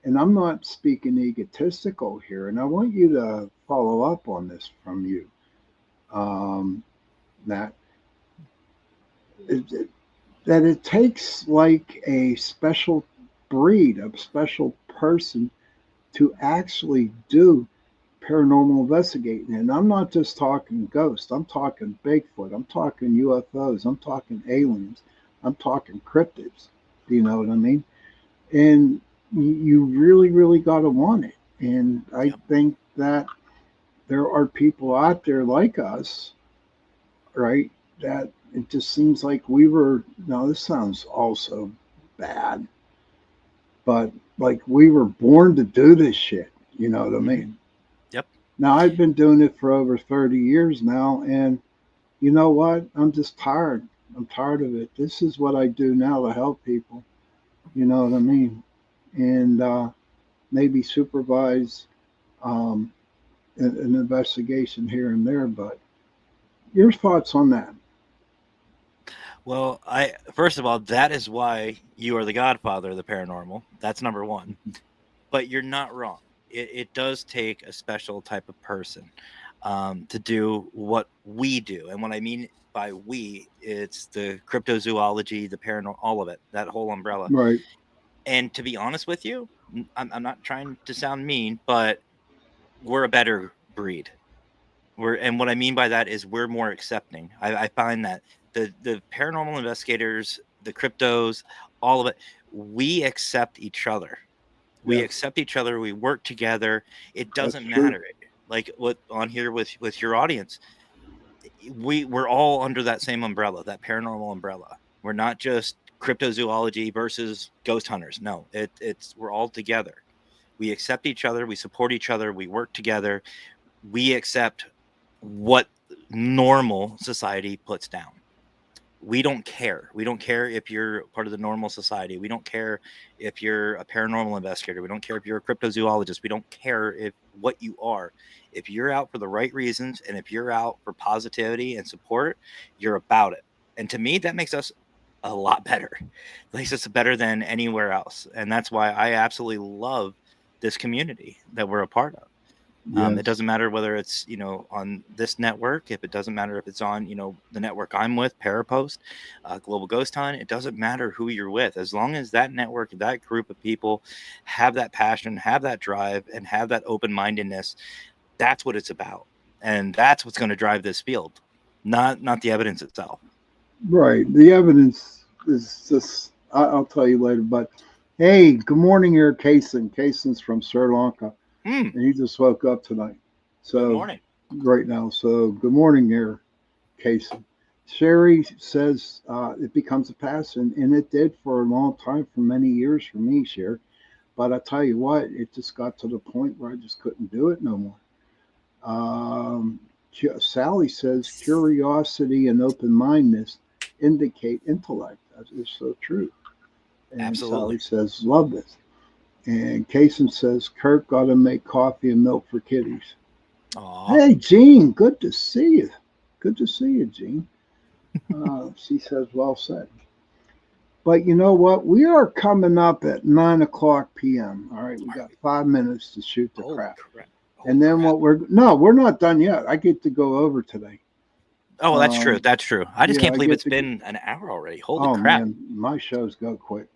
and I'm not speaking egotistical here, and I want you to follow up on this from you, Matt. That it takes like a special breed, a special person to actually do paranormal investigating. And I'm not just talking ghosts, I'm talking Bigfoot, I'm talking UFOs, I'm talking aliens, I'm talking cryptids. Do you know what I mean? And you really, really got to want it. And I think that there are people out there like us, right, that it just seems like we were, now this sounds also bad, but like we were born to do this shit. You know what I mean? Yep. Now I've been doing it for over 30 years now, and you know what? I'm just tired. I'm tired of it. This is what I do now to help people. You know what I mean? And maybe supervise an investigation here and there. But your thoughts on that? Well, first of all, that is why you are the godfather of the paranormal. That's number one. But you're not wrong. It does take a special type of person to do what we do. And what I mean by we, it's the cryptozoology, the paranormal, all of it, that whole umbrella. Right. And to be honest with you, I'm not trying to sound mean, but we're a better breed. And what I mean by that is we're more accepting. I find that the paranormal investigators, the cryptos, all of it, we accept each other. We accept each other. We work together. It doesn't matter. Like what on here with your audience, we're all under that same umbrella, that paranormal umbrella. We're not just cryptozoology versus ghost hunters. No, it's we're all together. We accept each other. We support each other. We work together. We accept what normal society puts down. We don't care. We don't care if you're part of the normal society. We don't care if you're a paranormal investigator. We don't care if you're a cryptozoologist. We don't care if what you are. If you're out for the right reasons and if you're out for positivity and support, you're about it. And to me, that makes us a lot better. It makes us better than anywhere else. And that's why I absolutely love this community that we're a part of. It doesn't matter whether it's, on this network, if it doesn't matter if it's on, the network I'm with, Parapost, Global Ghost Hunt, it doesn't matter who you're with. As long as that network, that group of people have that passion, have that drive, and have that open-mindedness, that's what it's about. And that's what's going to drive this field, not the evidence itself. Right. The evidence is just, I'll tell you later, but hey, good morning here, Kason. Kason's from Sri Lanka. And he just woke up tonight. So good morning. Right now. So good morning here, Casey. Sherry says it becomes a passion, and it did for a long time, for many years for me, Sherry. But I tell you what, it just got to the point where I just couldn't do it no more. Sally says curiosity and open-mindedness indicate intellect. That is so true. And Absolutely. Sally says, love this. And Kason says, Kurt got to make coffee and milk for kitties. Aww. Hey, Jean, good to see you. Good to see you, Jean. She says, well said. But you know what? We are coming up at 9:00 p.m. All right, we got 5 minutes to shoot the crap. And then we're not done yet. I get to go over today. Oh, that's true. That's true. I just can't believe it's been an hour already. Holy crap. Man, my shows go quick.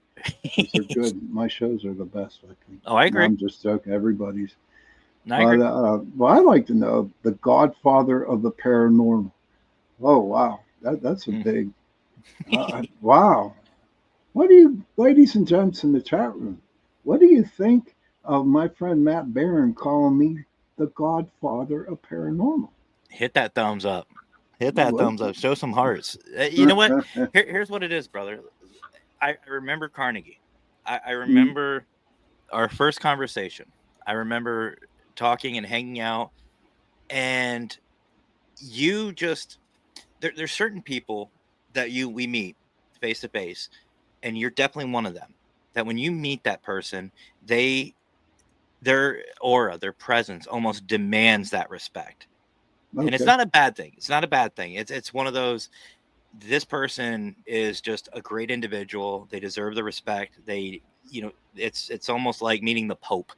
They're good. My shows are the best, I think. Oh, I agree. I'm just joking. Everybody's. I agree. Well, I'd like to know the godfather of the paranormal. Oh, wow. That's a big. Wow. What do you, ladies and gents in the chat room, what do you think of my friend Matt Barron calling me the godfather of paranormal? Hit that thumbs up. Hit that thumbs up. Show some hearts. You know what? Here's what it is, brother. I remember Carnegie. I remember our first conversation. I remember talking and hanging out. And you just, there's certain people that we meet face to face, and you're definitely one of them. That when you meet that person, their aura, their presence almost demands that respect. Okay. And it's not a bad thing. It's not a bad thing. It's one of those, this person is just a great individual. They deserve the respect. It's almost like meeting the Pope.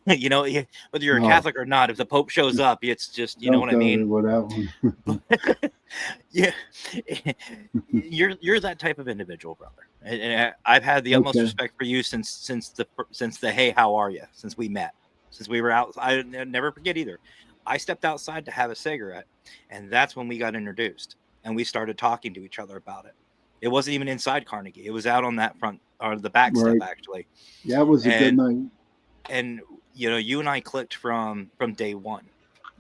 Whether you're a Catholic or not, if the Pope shows up, it's just, you know what I mean? Yeah. You're that type of individual, brother. And I've had the utmost respect for you since the hey, how are you? Since we met, since we were out. I never forget either. I stepped outside to have a cigarette, and that's when we got introduced. And we started talking to each other about it. It wasn't even inside Carnegie. It was out on that front or the back step, actually. Yeah, it was a good night. And you and I clicked from day one.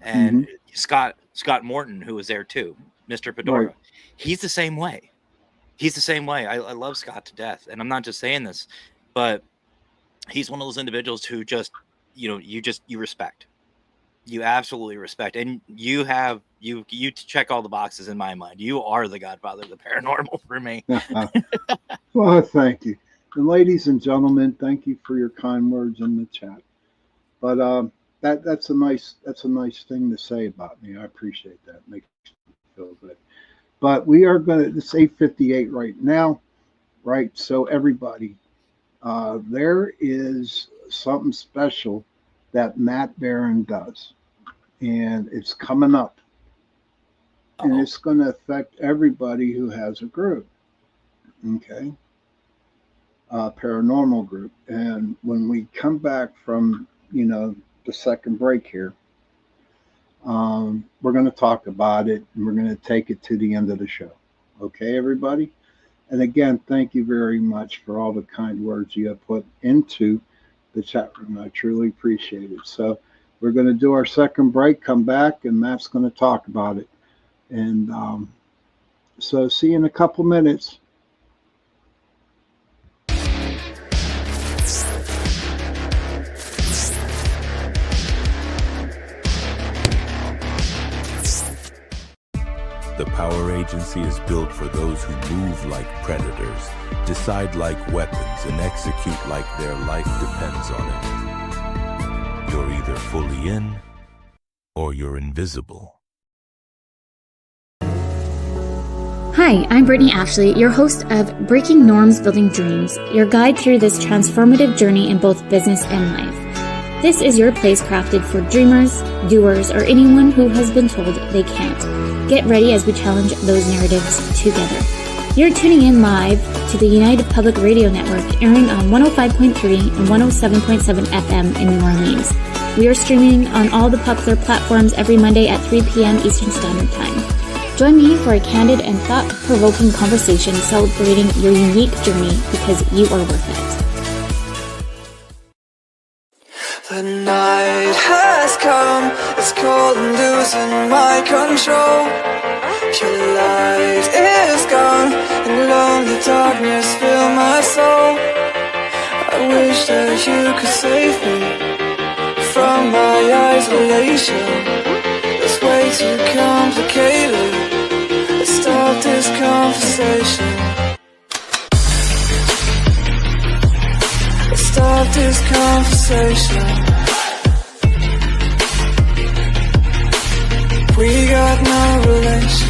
And Scott Morton, who was there too, Mr. Fedora, he's the same way. He's the same way. I love Scott to death, and I'm not just saying this, but he's one of those individuals who just you respect. You absolutely respect, and you check all the boxes in my mind. You are the godfather of the paranormal for me. Well, thank you. And ladies and gentlemen, thank you for your kind words in the chat. But that's a nice thing to say about me. I appreciate that. Makes me feel good. But we are going to, it's 8:58 right now, right? So everybody, there is something special that Matt Barron does, and it's coming up. And it's going to affect everybody who has a group, okay? Paranormal group. And when we come back from, the second break here, we're going to talk about it, and we're going to take it to the end of the show. Okay, everybody? And again, thank you very much for all the kind words you have put into the chat room. I truly appreciate it. So we're going to do our second break, come back, and Matt's going to talk about it. And so see you in a couple minutes. The Power Agency is built for those who move like predators, decide like weapons, and execute like their life depends on it. You're either fully in, or you're invisible. Hi, I'm Brittany Ashley, your host of Breaking Norms, Building Dreams, your guide through this transformative journey in both business and life. This is your place crafted for dreamers, doers, or anyone who has been told they can't. Get ready as we challenge those narratives together. You're tuning in live to the United Public Radio Network, airing on 105.3 and 107.7 FM in New Orleans. We are streaming on all the popular platforms every Monday at 3 p.m. Eastern Standard Time. Join me for a candid and thought-provoking conversation celebrating your unique journey because you are worth it. The night has come, it's cold and losing my control. Your light is gone, and lonely darkness fill my soul. I wish that you could save me from my isolation. It's way too complicated. Let's start this conversation. Let's start this conversation. We got no relation.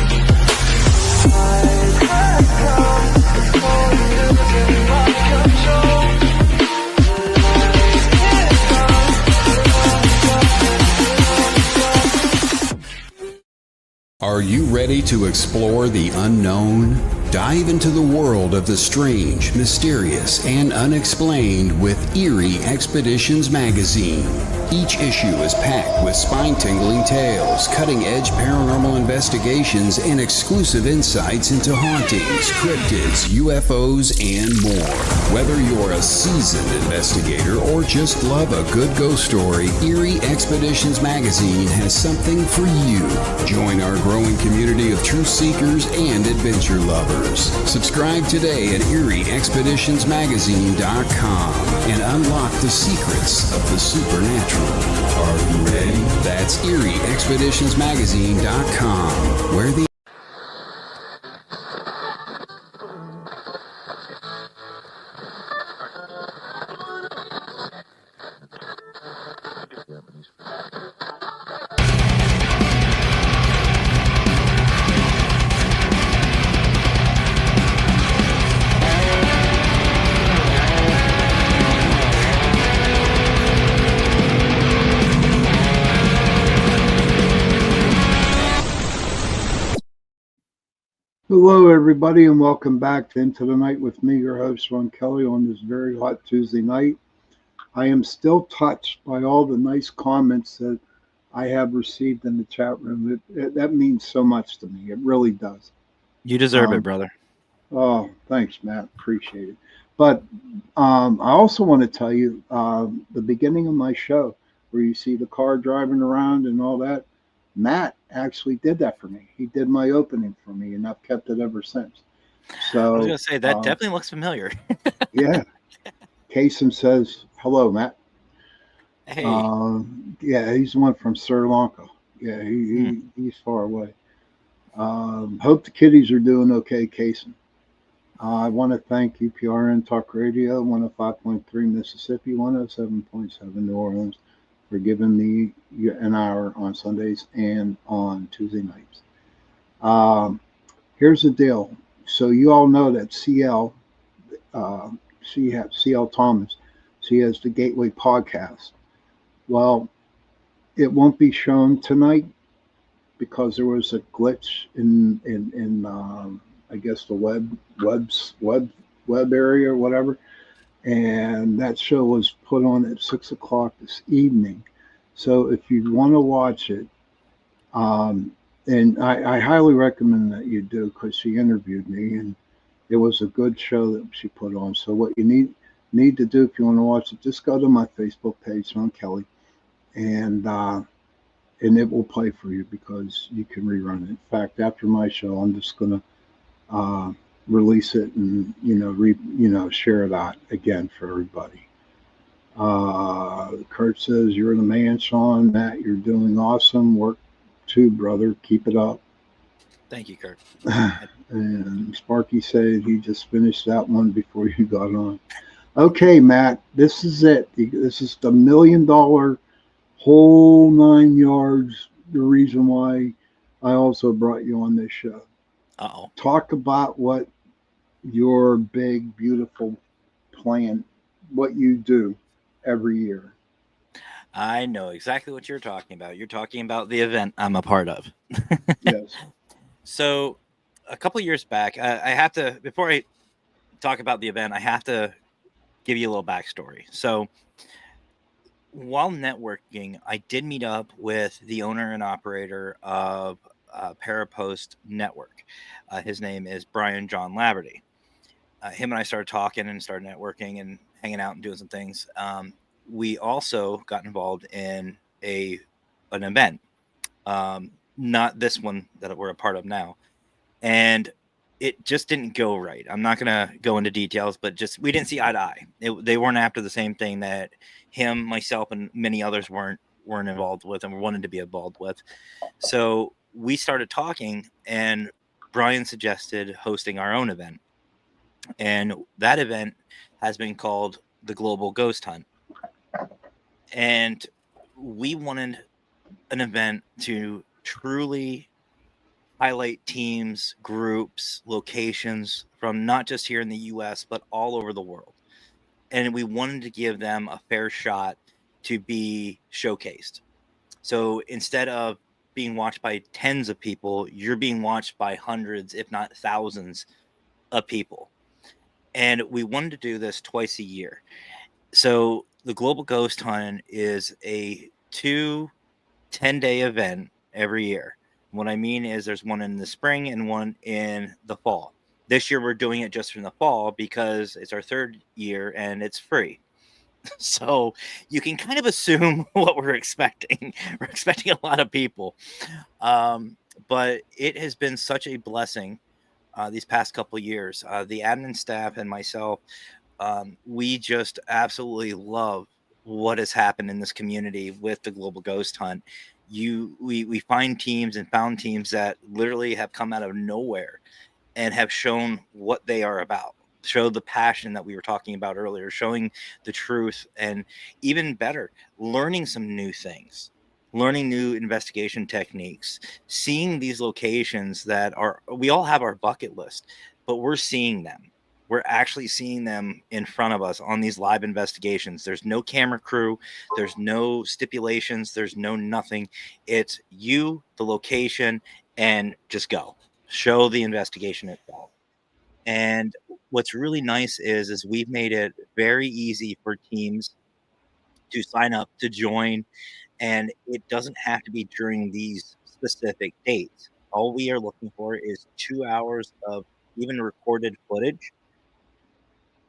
Are you ready to explore the unknown? Dive into the world of the strange, mysterious, and unexplained with Eerie Expeditions magazine. Each issue is packed with spine-tingling tales, cutting-edge paranormal investigations, and exclusive insights into hauntings, cryptids, UFOs, and more. Whether you're a seasoned investigator or just love a good ghost story, Eerie Expeditions magazine has something for you. Join our growing community of truth seekers and adventure lovers. Subscribe today at EerieExpeditionsMagazine.com and unlock the secrets of the supernatural. Are you ready? That's EerieExpeditionsMagazine.com, where the Hello, everybody, and welcome back to Into the Night with me, your host, Ron Kelly, on this very hot Tuesday night. I am still touched by all the nice comments that I have received in the chat room. That means so much to me. It really does. You deserve it, brother. Oh, thanks, Matt. Appreciate it. But I also want to tell you the beginning of my show, where you see the car driving around and all that, Matt actually did that for me. He did my opening for me, and I've kept it ever since. So I was going to say, that definitely looks familiar. Yeah. Kasem says, hello, Matt. Hey. Yeah, he's the one from Sri Lanka. Yeah, he's far away. Hope the kiddies are doing okay, Kasem. I want to thank UPRN Talk Radio, 105.3 Mississippi, 107.7 New Orleans, for giving me an hour on Sundays and on Tuesday nights. Here's the deal. So you all know that CL Thomas, she has the Gateway podcast. Well, it won't be shown tonight because there was a glitch in I guess the web area or whatever. And that show was put on at 6 o'clock this evening. So if you want to watch it, and I highly recommend that you do, because she interviewed me and it was a good show that she put on. So what you need to do if you want to watch it, just go to my Facebook page, Sean Kelly, and it will play for you because you can rerun it. In fact, after my show, I'm just gonna release it and share it out again for everybody. Kurt says, you're the man, Sean. Matt, you're doing awesome work too, brother. Keep it up. Thank you, Kurt. And Sparky said he just finished that one before you got on. Okay, Matt, this is it. This is the $1 million whole 9 yards. The reason why I also brought you on this show. Uh-oh. Talk about what your big, beautiful plan, what you do every year. I know exactly what you're talking about. You're talking about the event I'm a part of. Yes. So, a couple years back, I have to, before I talk about the event, I have to give you a little backstory. So, while networking, I did meet up with the owner and operator of Parapost Network. His name is Brian John Laverty. Him and I started talking and started networking and hanging out and doing some things. We also got involved in an event, not this one that we're a part of now, and it just didn't go right. I'm not gonna go into details, but just we didn't see eye to eye. They weren't after the same thing that him, myself, and many others weren't involved with and wanted to be involved with. So we started talking, and Brian suggested hosting our own event. And that event has been called the Global Ghost Hunt. And we wanted an event to truly highlight teams, groups, locations from not just here in the US, but all over the world. And we wanted to give them a fair shot to be showcased. So instead of being watched by tens of people, you're being watched by hundreds, if not thousands of people. And we wanted to do this twice a year. So the Global Ghost Hunt is a 10-day event every year. What I mean is there's one in the spring and one in the fall. This year we're doing it just in the fall because it's our third year and it's free. So you can kind of assume what we're expecting. We're expecting a lot of people. But it has been such a blessing these past couple of years. The admin staff and myself, we just absolutely love what has happened in this community with the Global Ghost Hunt. We find teams and found teams that literally have come out of nowhere and have shown what they are about, show the passion that we were talking about earlier, showing the truth, and even better, learning some new things, learning new investigation techniques, seeing these locations that we all have our bucket list, but we're seeing them. We're actually seeing them in front of us on these live investigations. There's no camera crew. There's no stipulations. There's no nothing. It's you, the location, and just go. Show the investigation itself. And what's really nice is we've made it very easy for teams to sign up, to join, and it doesn't have to be during these specific dates. All we are looking for is 2 hours of even recorded footage,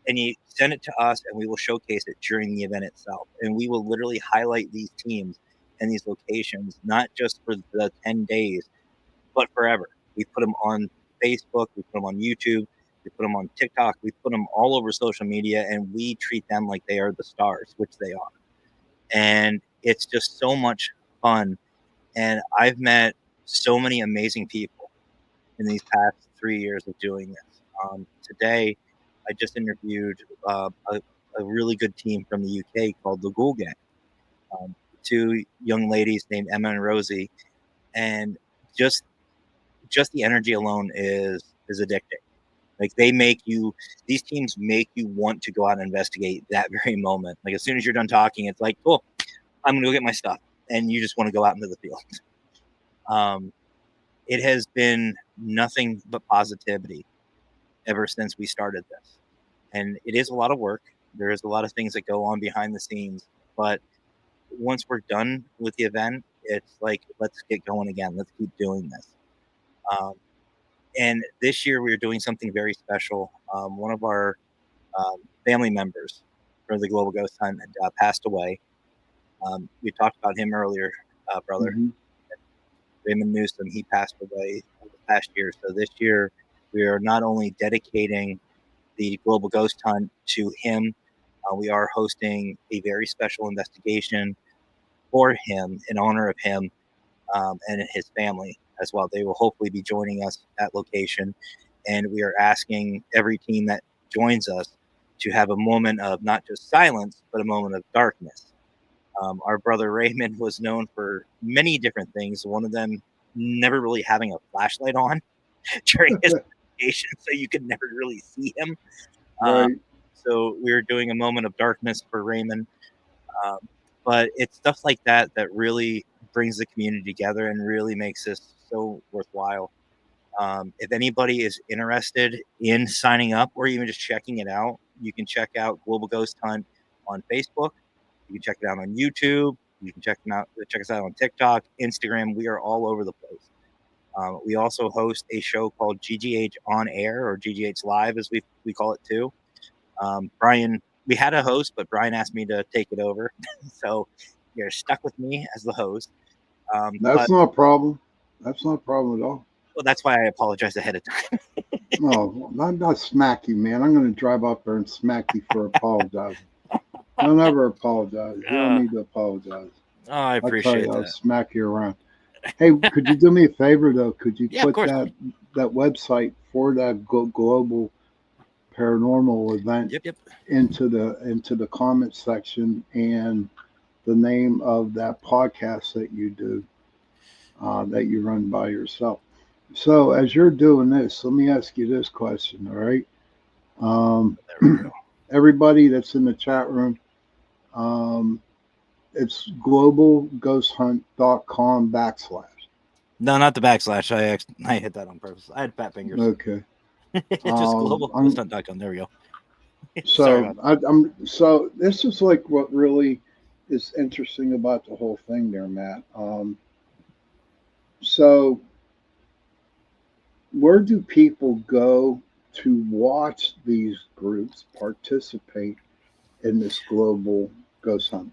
and you send it to us and we will showcase it during the event itself. And we will literally highlight these teams and these locations, not just for the 10 days, but forever. We put them on Facebook, we put them on YouTube, we put them on TikTok, we put them all over social media, and we treat them like they are the stars, which they are. And it's just so much fun. And I've met so many amazing people in these past 3 years of doing this. Today, I just interviewed a really good team from the UK called the Ghoul Gang. Two young ladies named Emma and Rosie, and just the energy alone is addicting. Like these teams make you want to go out and investigate that very moment. Like as soon as you're done talking, it's like, cool, I'm gonna go get my stuff, and you just want to go out into the field. It has been nothing but positivity ever since we started this. And it is a lot of work. There is a lot of things that go on behind the scenes. But once we're done with the event, it's like, let's get going again. Let's keep doing this. And this year we are doing something very special. One of our family members for the Global Ghost Hunt had passed away. We talked about him earlier, brother. Mhm. Raymond Newsom, he passed away this past year. So this year we are not only dedicating the Global Ghost Hunt to him, we are hosting a very special investigation for him in honor of him and his family as well. They will hopefully be joining us at location. And we are asking every team that joins us to have a moment of not just silence, but a moment of darkness. Our brother Raymond was known for many different things. One of them never really having a flashlight on during his investigation, so you could never really see him. Right. So we were doing a moment of darkness for Raymond. But it's stuff like that that really brings the community together and really makes this so worthwhile. If anybody is interested in signing up or even just checking it out, you can check out Global Ghost Hunt on Facebook. You can check it out on YouTube. You can check us out on TikTok, Instagram. We are all over the place. We also host a show called GGH On Air, or GGH Live, as we call it too. Brian, we had a host, but Brian asked me to take it over, so you're stuck with me as the host. That's not a problem. That's not a problem at all. Well, that's why I apologize ahead of time. No, I'm not smack you, man. I'm going to drive up there and smack you for apologizing. Don't ever apologize. You don't need to apologize. Oh, I appreciate I'll that. smack you around. Hey, could you do me a favor though? Could you Yeah, of put course. that website for that global paranormal event into the comment section, and the name of that podcast that you do, that you run by yourself? So as you're doing this, let me ask you this question, all right? Everybody that's in the chat room, it's globalghosthunt.com/. No, not the backslash. I hit that on purpose. I had fat fingers. Okay. Just globalghosthunt.com. There we go. So so this is like what really is interesting about the whole thing there, Matt. So where do people go to watch these groups participate in this global ghost hunt?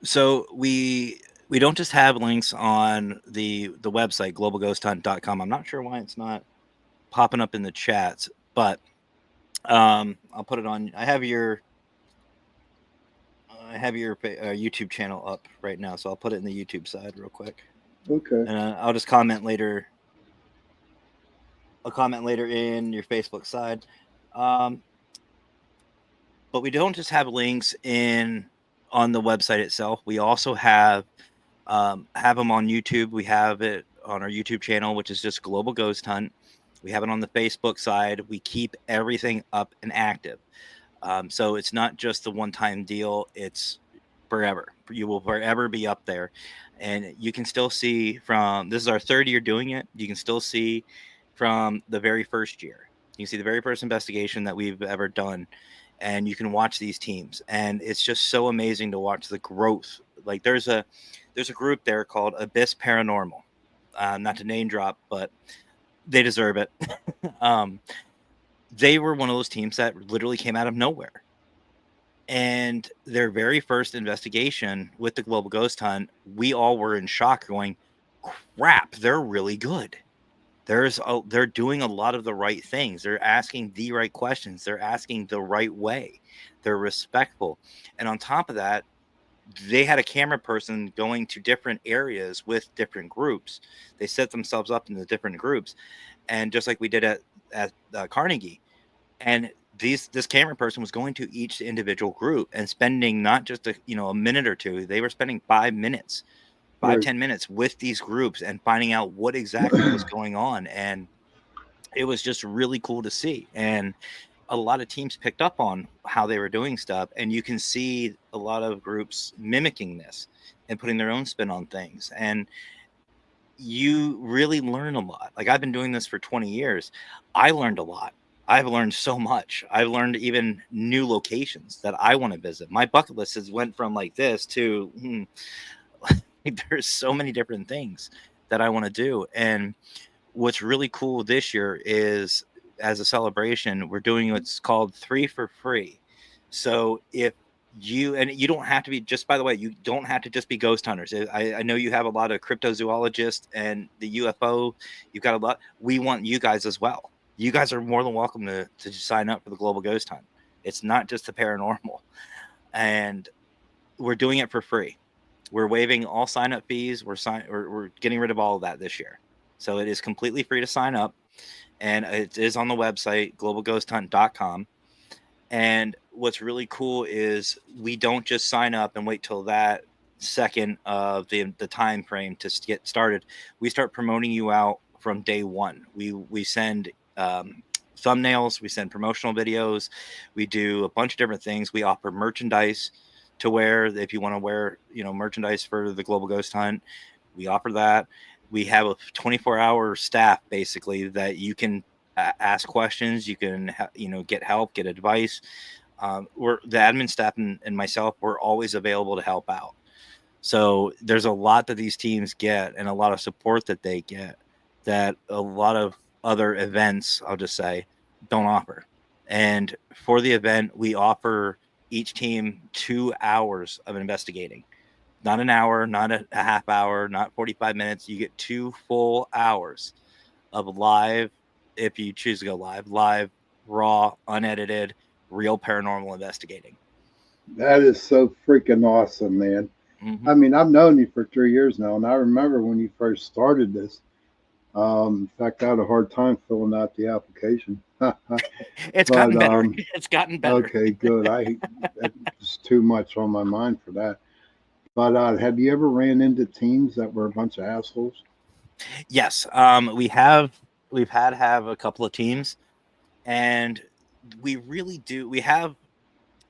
So we don't just have links on the website globalghosthunt.com. I'm not sure why it's not popping up in the chats, but I'll put it on. I have your YouTube channel up right now, so I'll put it in the YouTube side real quick. Okay. And I'll just comment later. I'll comment later in your Facebook side. But we don't just have links on the website itself. We also have them on YouTube. We have it on our YouTube channel, which is just Global Ghost Hunt. We have it on the Facebook side. We keep everything up and active. So it's not just the one-time deal. It's forever. You will forever be up there. And you can still see this is our third year doing it. You can still see from the very first year. You can see the very first investigation that we've ever done. And you can watch these teams. And it's just so amazing to watch the growth. Like there's a group there called Abyss Paranormal. Not to name drop, but they deserve it. They were one of those teams that literally came out of nowhere. And their very first investigation with the Global Ghost Hunt, we all were in shock going, crap, they're really good. They're doing a lot of the right things. They're asking the right questions. They're asking the right way. They're respectful. And on top of that, they had a camera person going to different areas with different groups. They set themselves up in the different groups. And just like we did at Carnegie. And this camera person was going to each individual group and spending not just a minute or two. They were spending 5 minutes. 10 minutes with these groups and finding out what exactly was going on. And it was just really cool to see. And a lot of teams picked up on how they were doing stuff. And you can see a lot of groups mimicking this and putting their own spin on things. And you really learn a lot. Like I've been doing this for 20 years. I learned a lot. I've learned so much. I've learned even new locations that I want to visit. My bucket list has went from like this to there's so many different things that I want to do. And what's really cool this year is, as a celebration, we're doing what's called 3 for free. So if you don't have to be, just by the way, you don't have to just be ghost hunters. I know you have a lot of cryptozoologists and the UFO. You've got a lot. We want you guys as well. You guys are more than welcome to sign up for the Global Ghost Hunt. It's not just the paranormal. And we're doing it for free. We're waiving all sign-up fees. We're getting rid of all of that this year. So it is completely free to sign up. And it is on the website, globalghosthunt.com. And what's really cool is we don't just sign up and wait till that second of the time frame to get started. We start promoting you out from day one. We send thumbnails. We send promotional videos. We do a bunch of different things. We offer merchandise. to wear. If you want to wear, merchandise for the Global Ghost Hunt, we offer that. We have a 24-hour staff basically that you can ask questions. You can, get help, get advice. We're the admin staff and myself. We're always available to help out. So there's a lot that these teams get and a lot of support that they get that a lot of other events, I'll just say, don't offer. And for the event, we offer each team 2 hours of investigating. Not an hour, not a half hour, not 45 minutes. You get 2 full hours of live, if you choose to go live, raw, unedited, real paranormal investigating. That is so freaking awesome, man. Mm-hmm. I mean, I've known you for 3 years now, and I remember when you first started this. In fact, I had a hard time filling out the application. It's gotten better. It's gotten better. Okay, good. It's too much on my mind for that. But have you ever ran into teams that were a bunch of assholes? Yes, we've had to have a couple of teams, and we really do. We have,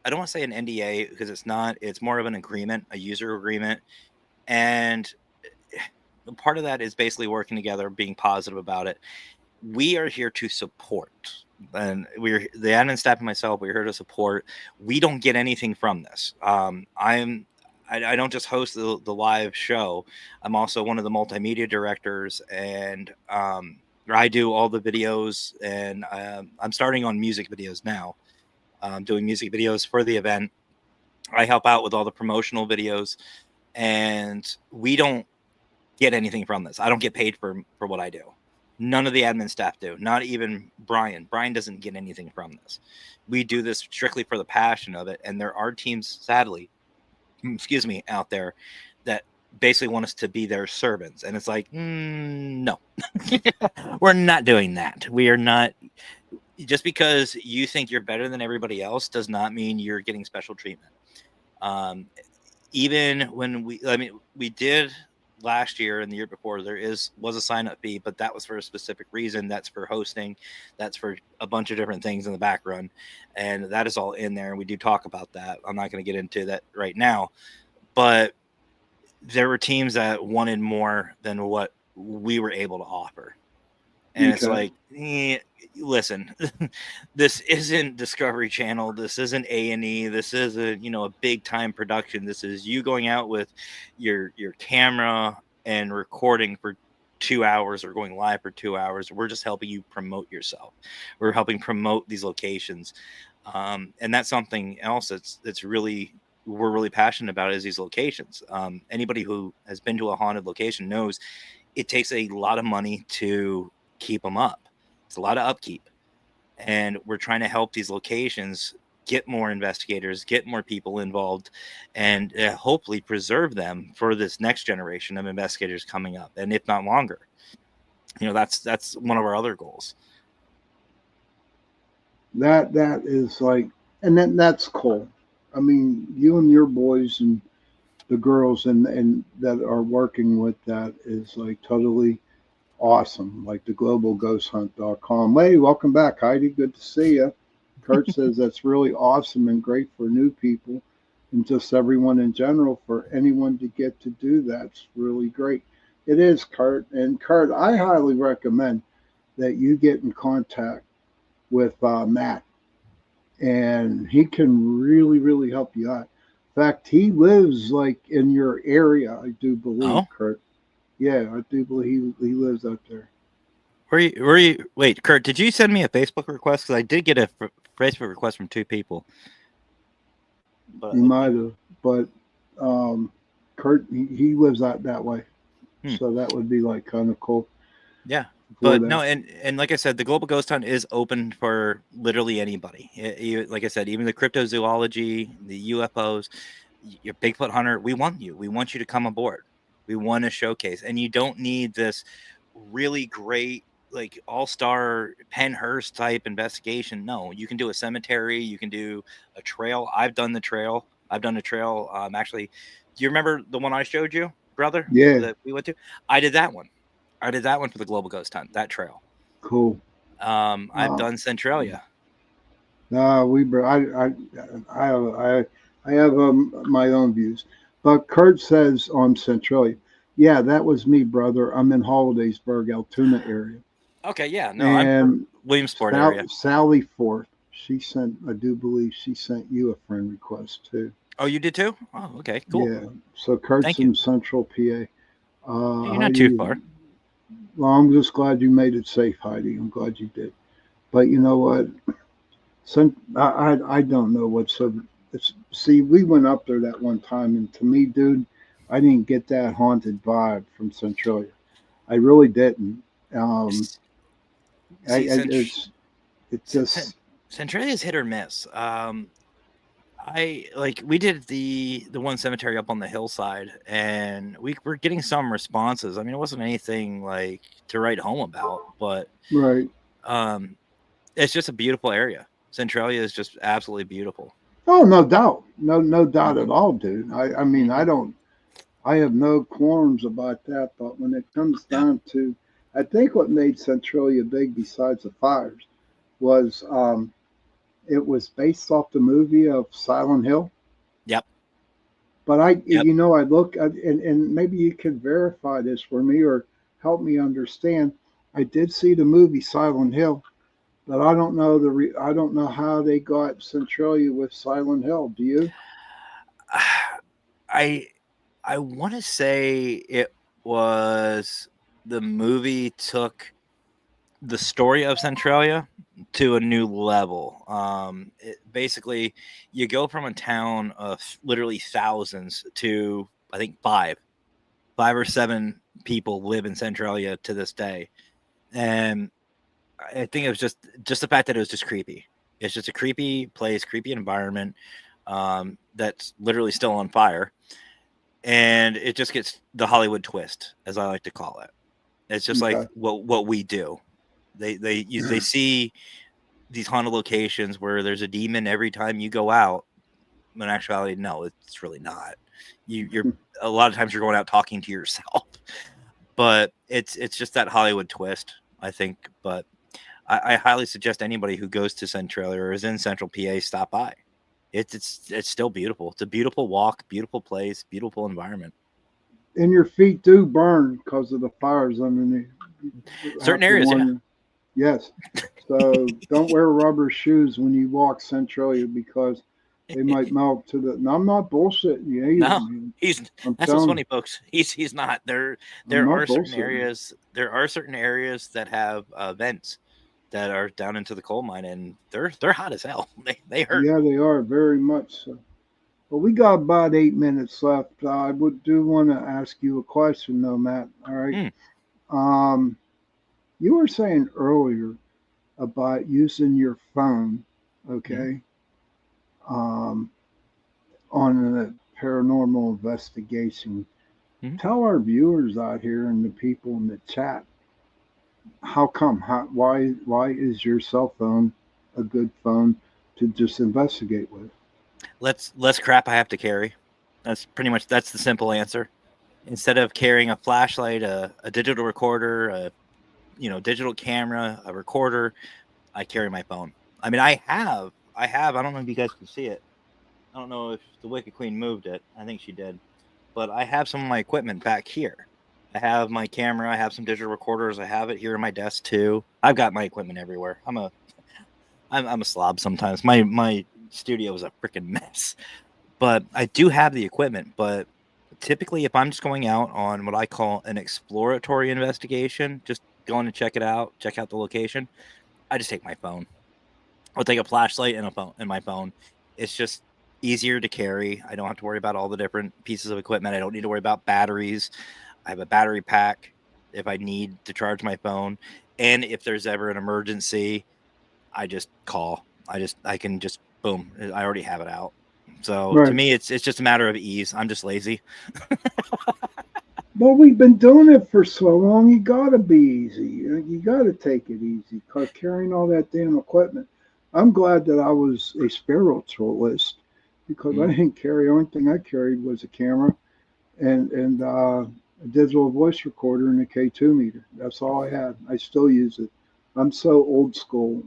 I don't want to say an NDA because it's not. It's more of an agreement, a user agreement, and part of that is basically working together, being positive about it. We are here to support, and we're the admin staff and myself. We're here to support. We don't get anything from this. I don't just host the live show. I'm also one of the multimedia directors, and I do all the videos, and I'm starting on music videos now. Doing music videos for the event. I help out with all the promotional videos, and we don't get anything from this. I don't get paid for what I do. None of the admin staff do. Not even Brian. Brian doesn't get anything from this. We do this strictly for the passion of it, and there are teams, sadly, out there that basically want us to be their servants, and it's like, no. We're not doing that. We are not. Just because you think you're better than everybody else does not mean you're getting special treatment. Even when we did last year and the year before, was a sign-up fee, but that was for a specific reason. That's for hosting, that's for a bunch of different things in the background, and that is all in there, and we do talk about that. I'm not going to get into that right now, but there were teams that wanted more than what we were able to offer, and It's like, listen, this isn't Discovery Channel, this isn't A&E, this isn't a big time production. This is you going out with your camera and recording for 2 hours or going live for 2 hours. We're just helping you promote yourself. We're helping promote these locations, and that's something else we're really passionate about is these locations. Anybody who has been to a haunted location knows it takes a lot of money to keep them up. It's a lot of upkeep, and we're trying to help these locations get more investigators, get more people involved, and hopefully preserve them for this next generation of investigators coming up, and if not longer. That's one of our other goals. That is like, and that's cool. I mean, you and your boys and the girls and that are working with that is like totally awesome. Like the globalghosthunt.com. Hey, welcome back, Heidi. Good to see you. Kurt says that's really awesome and great for new people and just everyone in general. For anyone to get to do that's really great. It is, Kurt. And Kurt, I highly recommend that you get in contact with Matt, and he can really, really help you out. In fact, he lives like in your area, I do believe, Kurt. Yeah, I do believe he lives up there. Where you? Wait, Kurt, did you send me a Facebook request? Because I did get a Facebook request from 2 people. But you might have, but Kurt, he lives out that way, so that would be like kind of cool. Yeah, but no, and like I said, the Global Ghost Hunt is open for literally anybody. Like I said, even the cryptozoology, the UFOs, your Bigfoot hunter, we want you. We want you to come aboard. We want to showcase, and you don't need this really great, like all-star Pennhurst type investigation. No, you can do a cemetery. You can do a trail. I've done the trail. I've done a trail. Actually, do you remember the one I showed you, brother? Yeah. That we went to. I did that one. I did that one for the Global Ghost Hunt. That trail. Cool. I've done Centralia. No, I I have my own views. But Kurt says on Centralia, yeah, that was me, brother. I'm in Hollidaysburg, Altoona area. Okay, yeah, no, And I'm Williamsport area. Sally Forth, I do believe she sent you a friend request too. Oh, you did too? Oh, okay, cool. Yeah. So Kurt's Thank you. in Central PA. You're not too far. Well, I'm just glad you made it safe, Heidi. I'm glad you did. But you know what? I don't know what's so. See, we went up there that one time, and to me, dude, I didn't get that haunted vibe from Centralia. I really didn't. It's just Centralia is hit or miss. We did the one cemetery up on the hillside, and we were getting some responses. I mean, it wasn't anything like to write home about, but right. It's just a beautiful area. Centralia is just absolutely beautiful. Oh, no doubt, no doubt at all, dude. I mean, I have no qualms about that. But when it comes down to, I think what made Centralia big, besides the fires, was it was based off the movie of Silent Hill. Yep. But I look at, and maybe you could verify this for me or help me understand. I did see the movie Silent Hill, but I don't know I don't know how they got Centralia with Silent Hill. Do you? I want to say it was the movie took the story of Centralia to a new level. Basically, you go from a town of literally thousands to, I think, five or seven people live in Centralia to this day. And I think it was just the fact that it was just creepy. It's just a creepy place, creepy environment that's literally still on fire. And it just gets the Hollywood twist, as I like to call it. It's just like what we do. They see these haunted locations where there's a demon every time you go out. In actuality, no, it's really not. You're a lot of times you're going out talking to yourself, but it's just that Hollywood twist, I think. But I highly suggest anybody who goes to Centralia or is in Central PA stop by. It's still beautiful. It's a beautiful walk, beautiful place, beautiful environment. And your feet do burn because of the fires underneath. Certain areas, yeah. Yes. So don't wear rubber shoes when you walk Centralia because they might melt to the. No, I'm not bullshitting you. No, that's what's funny, folks. He's not. There are certain areas. There are certain areas that have vents that are down into the coal mine, and they're hot as hell. They hurt. Yeah, they are very much so. Well, we got about 8 minutes left. I do want to ask you a question, though, Matt. All right. You were saying earlier about using your phone, okay, on a paranormal investigation. Tell our viewers out here and the people in the chat, how come? Why is your cell phone a good phone to just investigate with? Less crap I have to carry. That's the simple answer. Instead of carrying a flashlight, a digital recorder, digital camera, a recorder, I carry my phone. I mean, I have. I don't know if you guys can see it. I don't know if the Wicked Queen moved it. I think she did. But I have some of my equipment back here. I have my camera. I have some digital recorders. I have it here in my desk too. I've got my equipment everywhere. I'm a slob sometimes. My studio is a freaking mess. But I do have the equipment. But typically, if I'm just going out on what I call an exploratory investigation, just going to check it out, check out the location, I just take my phone. I'll take a flashlight and my phone. It's just easier to carry. I don't have to worry about all the different pieces of equipment. I don't need to worry about batteries. I have a battery pack if I need to charge my phone. And if there's ever an emergency, I just call. I can just boom. I already have it out. So to me, it's just a matter of ease. I'm just lazy. Well, we've been doing it for so long. You got to be easy. You got to take it easy because carrying all that damn equipment. I'm glad that I was a spiritualist because I didn't carry. The only thing I carried was a camera and a digital voice recorder and a K2 meter. That's all I had. I still use it. I'm so old school.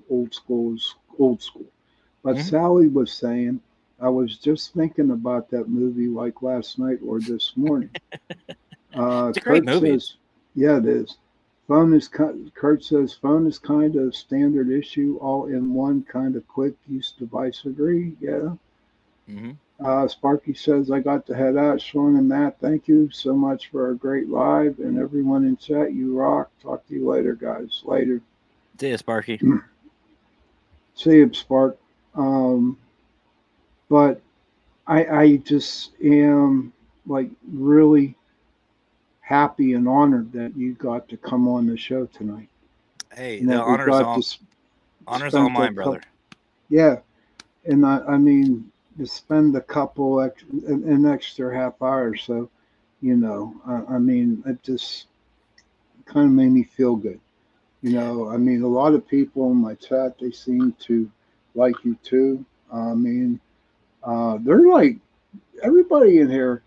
But Sally was saying I was just thinking about that movie like last night or this morning. It's a great Kurt movie. says, yeah, it is. Kurt says, phone is kind of standard issue, all in one kind of quick use device. Agree? Yeah. Hmm. Sparky says, I got to head out. Sean and Matt, thank you so much for a great live. And everyone in chat, you rock. Talk to you later, guys. Later. See ya, Sparky. See you, Spark. Um, but I just am like really happy and honored that you got to come on the show tonight. Hey, And the that we honor's got all to all spend a mine, couple. brother. Yeah. And I mean, to spend a couple, an extra half hour or so, I mean, it just kind of made me feel good. I mean, a lot of people in my chat, they seem to like you too. I mean, they're like, everybody in here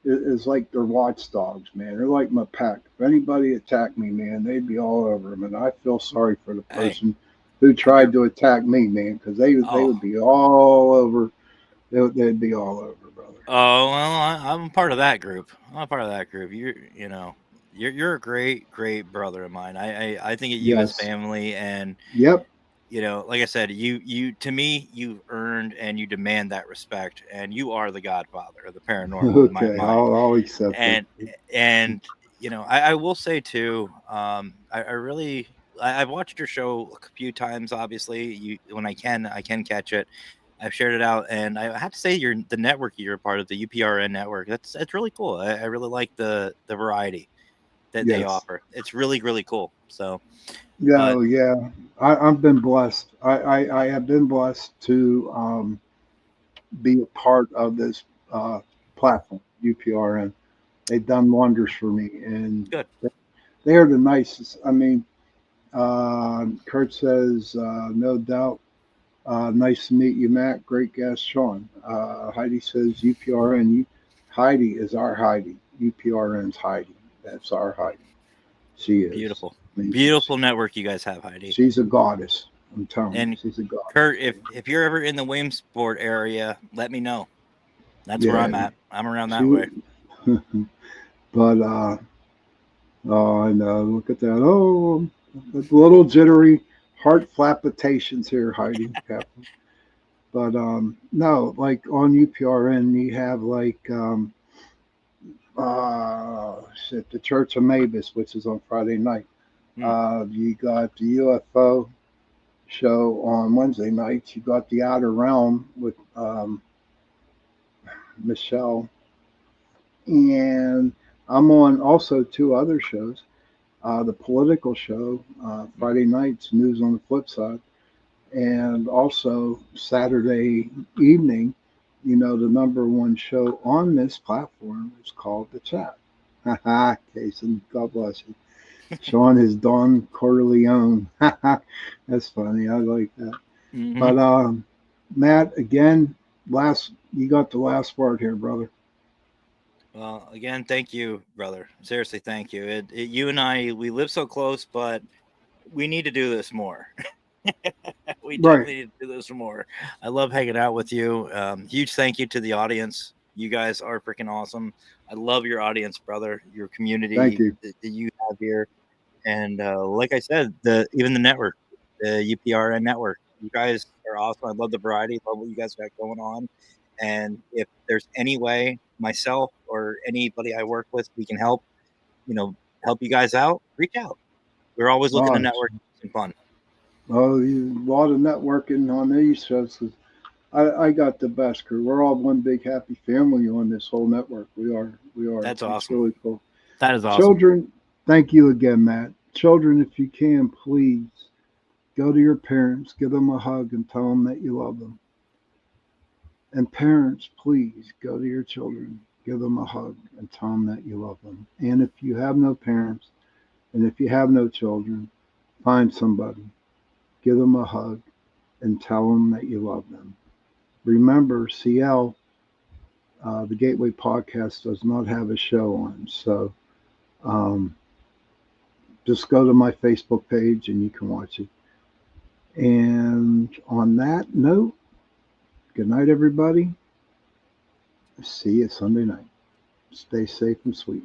is like their watchdogs, man. They're like my pack. If anybody attacked me, man, they'd be all over them. And I feel sorry for the Hey, person who tried to attack me, man, because they would be all over. They'd be all over, brother. Oh well, I'm a part of that group. I'm a part of that group. You're a great brother of mine. I think of you as Yes. family, and Yep. like I said, you to me, you've earned and you demand that respect, and you are the godfather of the paranormal in my Okay, mind. I'll accept it. And I will say too, I really I've watched your show a few times. Obviously, when I can catch it. I've shared it out, and I have to say, the network you're a part of, the UPRN network. That's really cool. I really like the variety that they Yes. offer. It's really cool. So, Yeah, but yeah. I've been blessed. I have been blessed to be a part of this platform, UPRN. They've done wonders for me, and good. they are the nicest. I mean, Kurt says, no doubt. Nice to meet you, Matt. Great guest, Sean. Heidi says, UPRN. Heidi is our Heidi. UPRN's Heidi. That's our Heidi. She is. Beautiful, I mean, beautiful network you guys have, Heidi. she's a goddess. I'm telling you, And she's a goddess. Kurt, if you're ever in the Williamsport area, let me know. That's where Yeah, I'm at. I'm around that she. way. But oh, I know. Look at that. Oh, a little jittery heart palpitations here, Heidi. But no, like on UPRN, you have like the Church of Mavis, which is on Friday night. You got the UFO show on Wednesday nights. You got the Outer Realm with Michelle, and I'm on also two other shows. The political show Friday nights, News on the Flip Side, and also Saturday evening. The number one show on this platform is called The Chat. Haha, Jason, God bless you. Sean is Don Corleone. That's funny. I like that. Mm-hmm. But Matt, again, you got the last word here, brother. Well, again, thank you, brother. Seriously, thank you. You and I, we live so close, but we need to do this more. We definitely need to do this more. I love hanging out with you. Huge thank you to the audience. You guys are freaking awesome. I love your audience, brother. Your community Thank you. that you have here, and like I said, even the network, the UPRN network. You guys are awesome. I love the variety. Love what you guys got going on. And if there's any way myself or anybody I work with, we can help, help you guys out, reach out. We're always looking to network and fun. Oh, a lot of networking on these shows. I got the best crew. We're all one big happy family on this whole network. We are. That's It's awesome. really cool. That is awesome. Children, thank you again, Matt. Children, if you can, please go to your parents, give them a hug, and tell them that you love them. And parents, please go to your children, give them a hug, and tell them that you love them. And if you have no parents, and if you have no children, find somebody, give them a hug, and tell them that you love them. Remember, CL, the Gateway Podcast, does not have a show on. So just go to my Facebook page and you can watch it. And on that note, good night, everybody. See you Sunday night. Stay safe and sweet.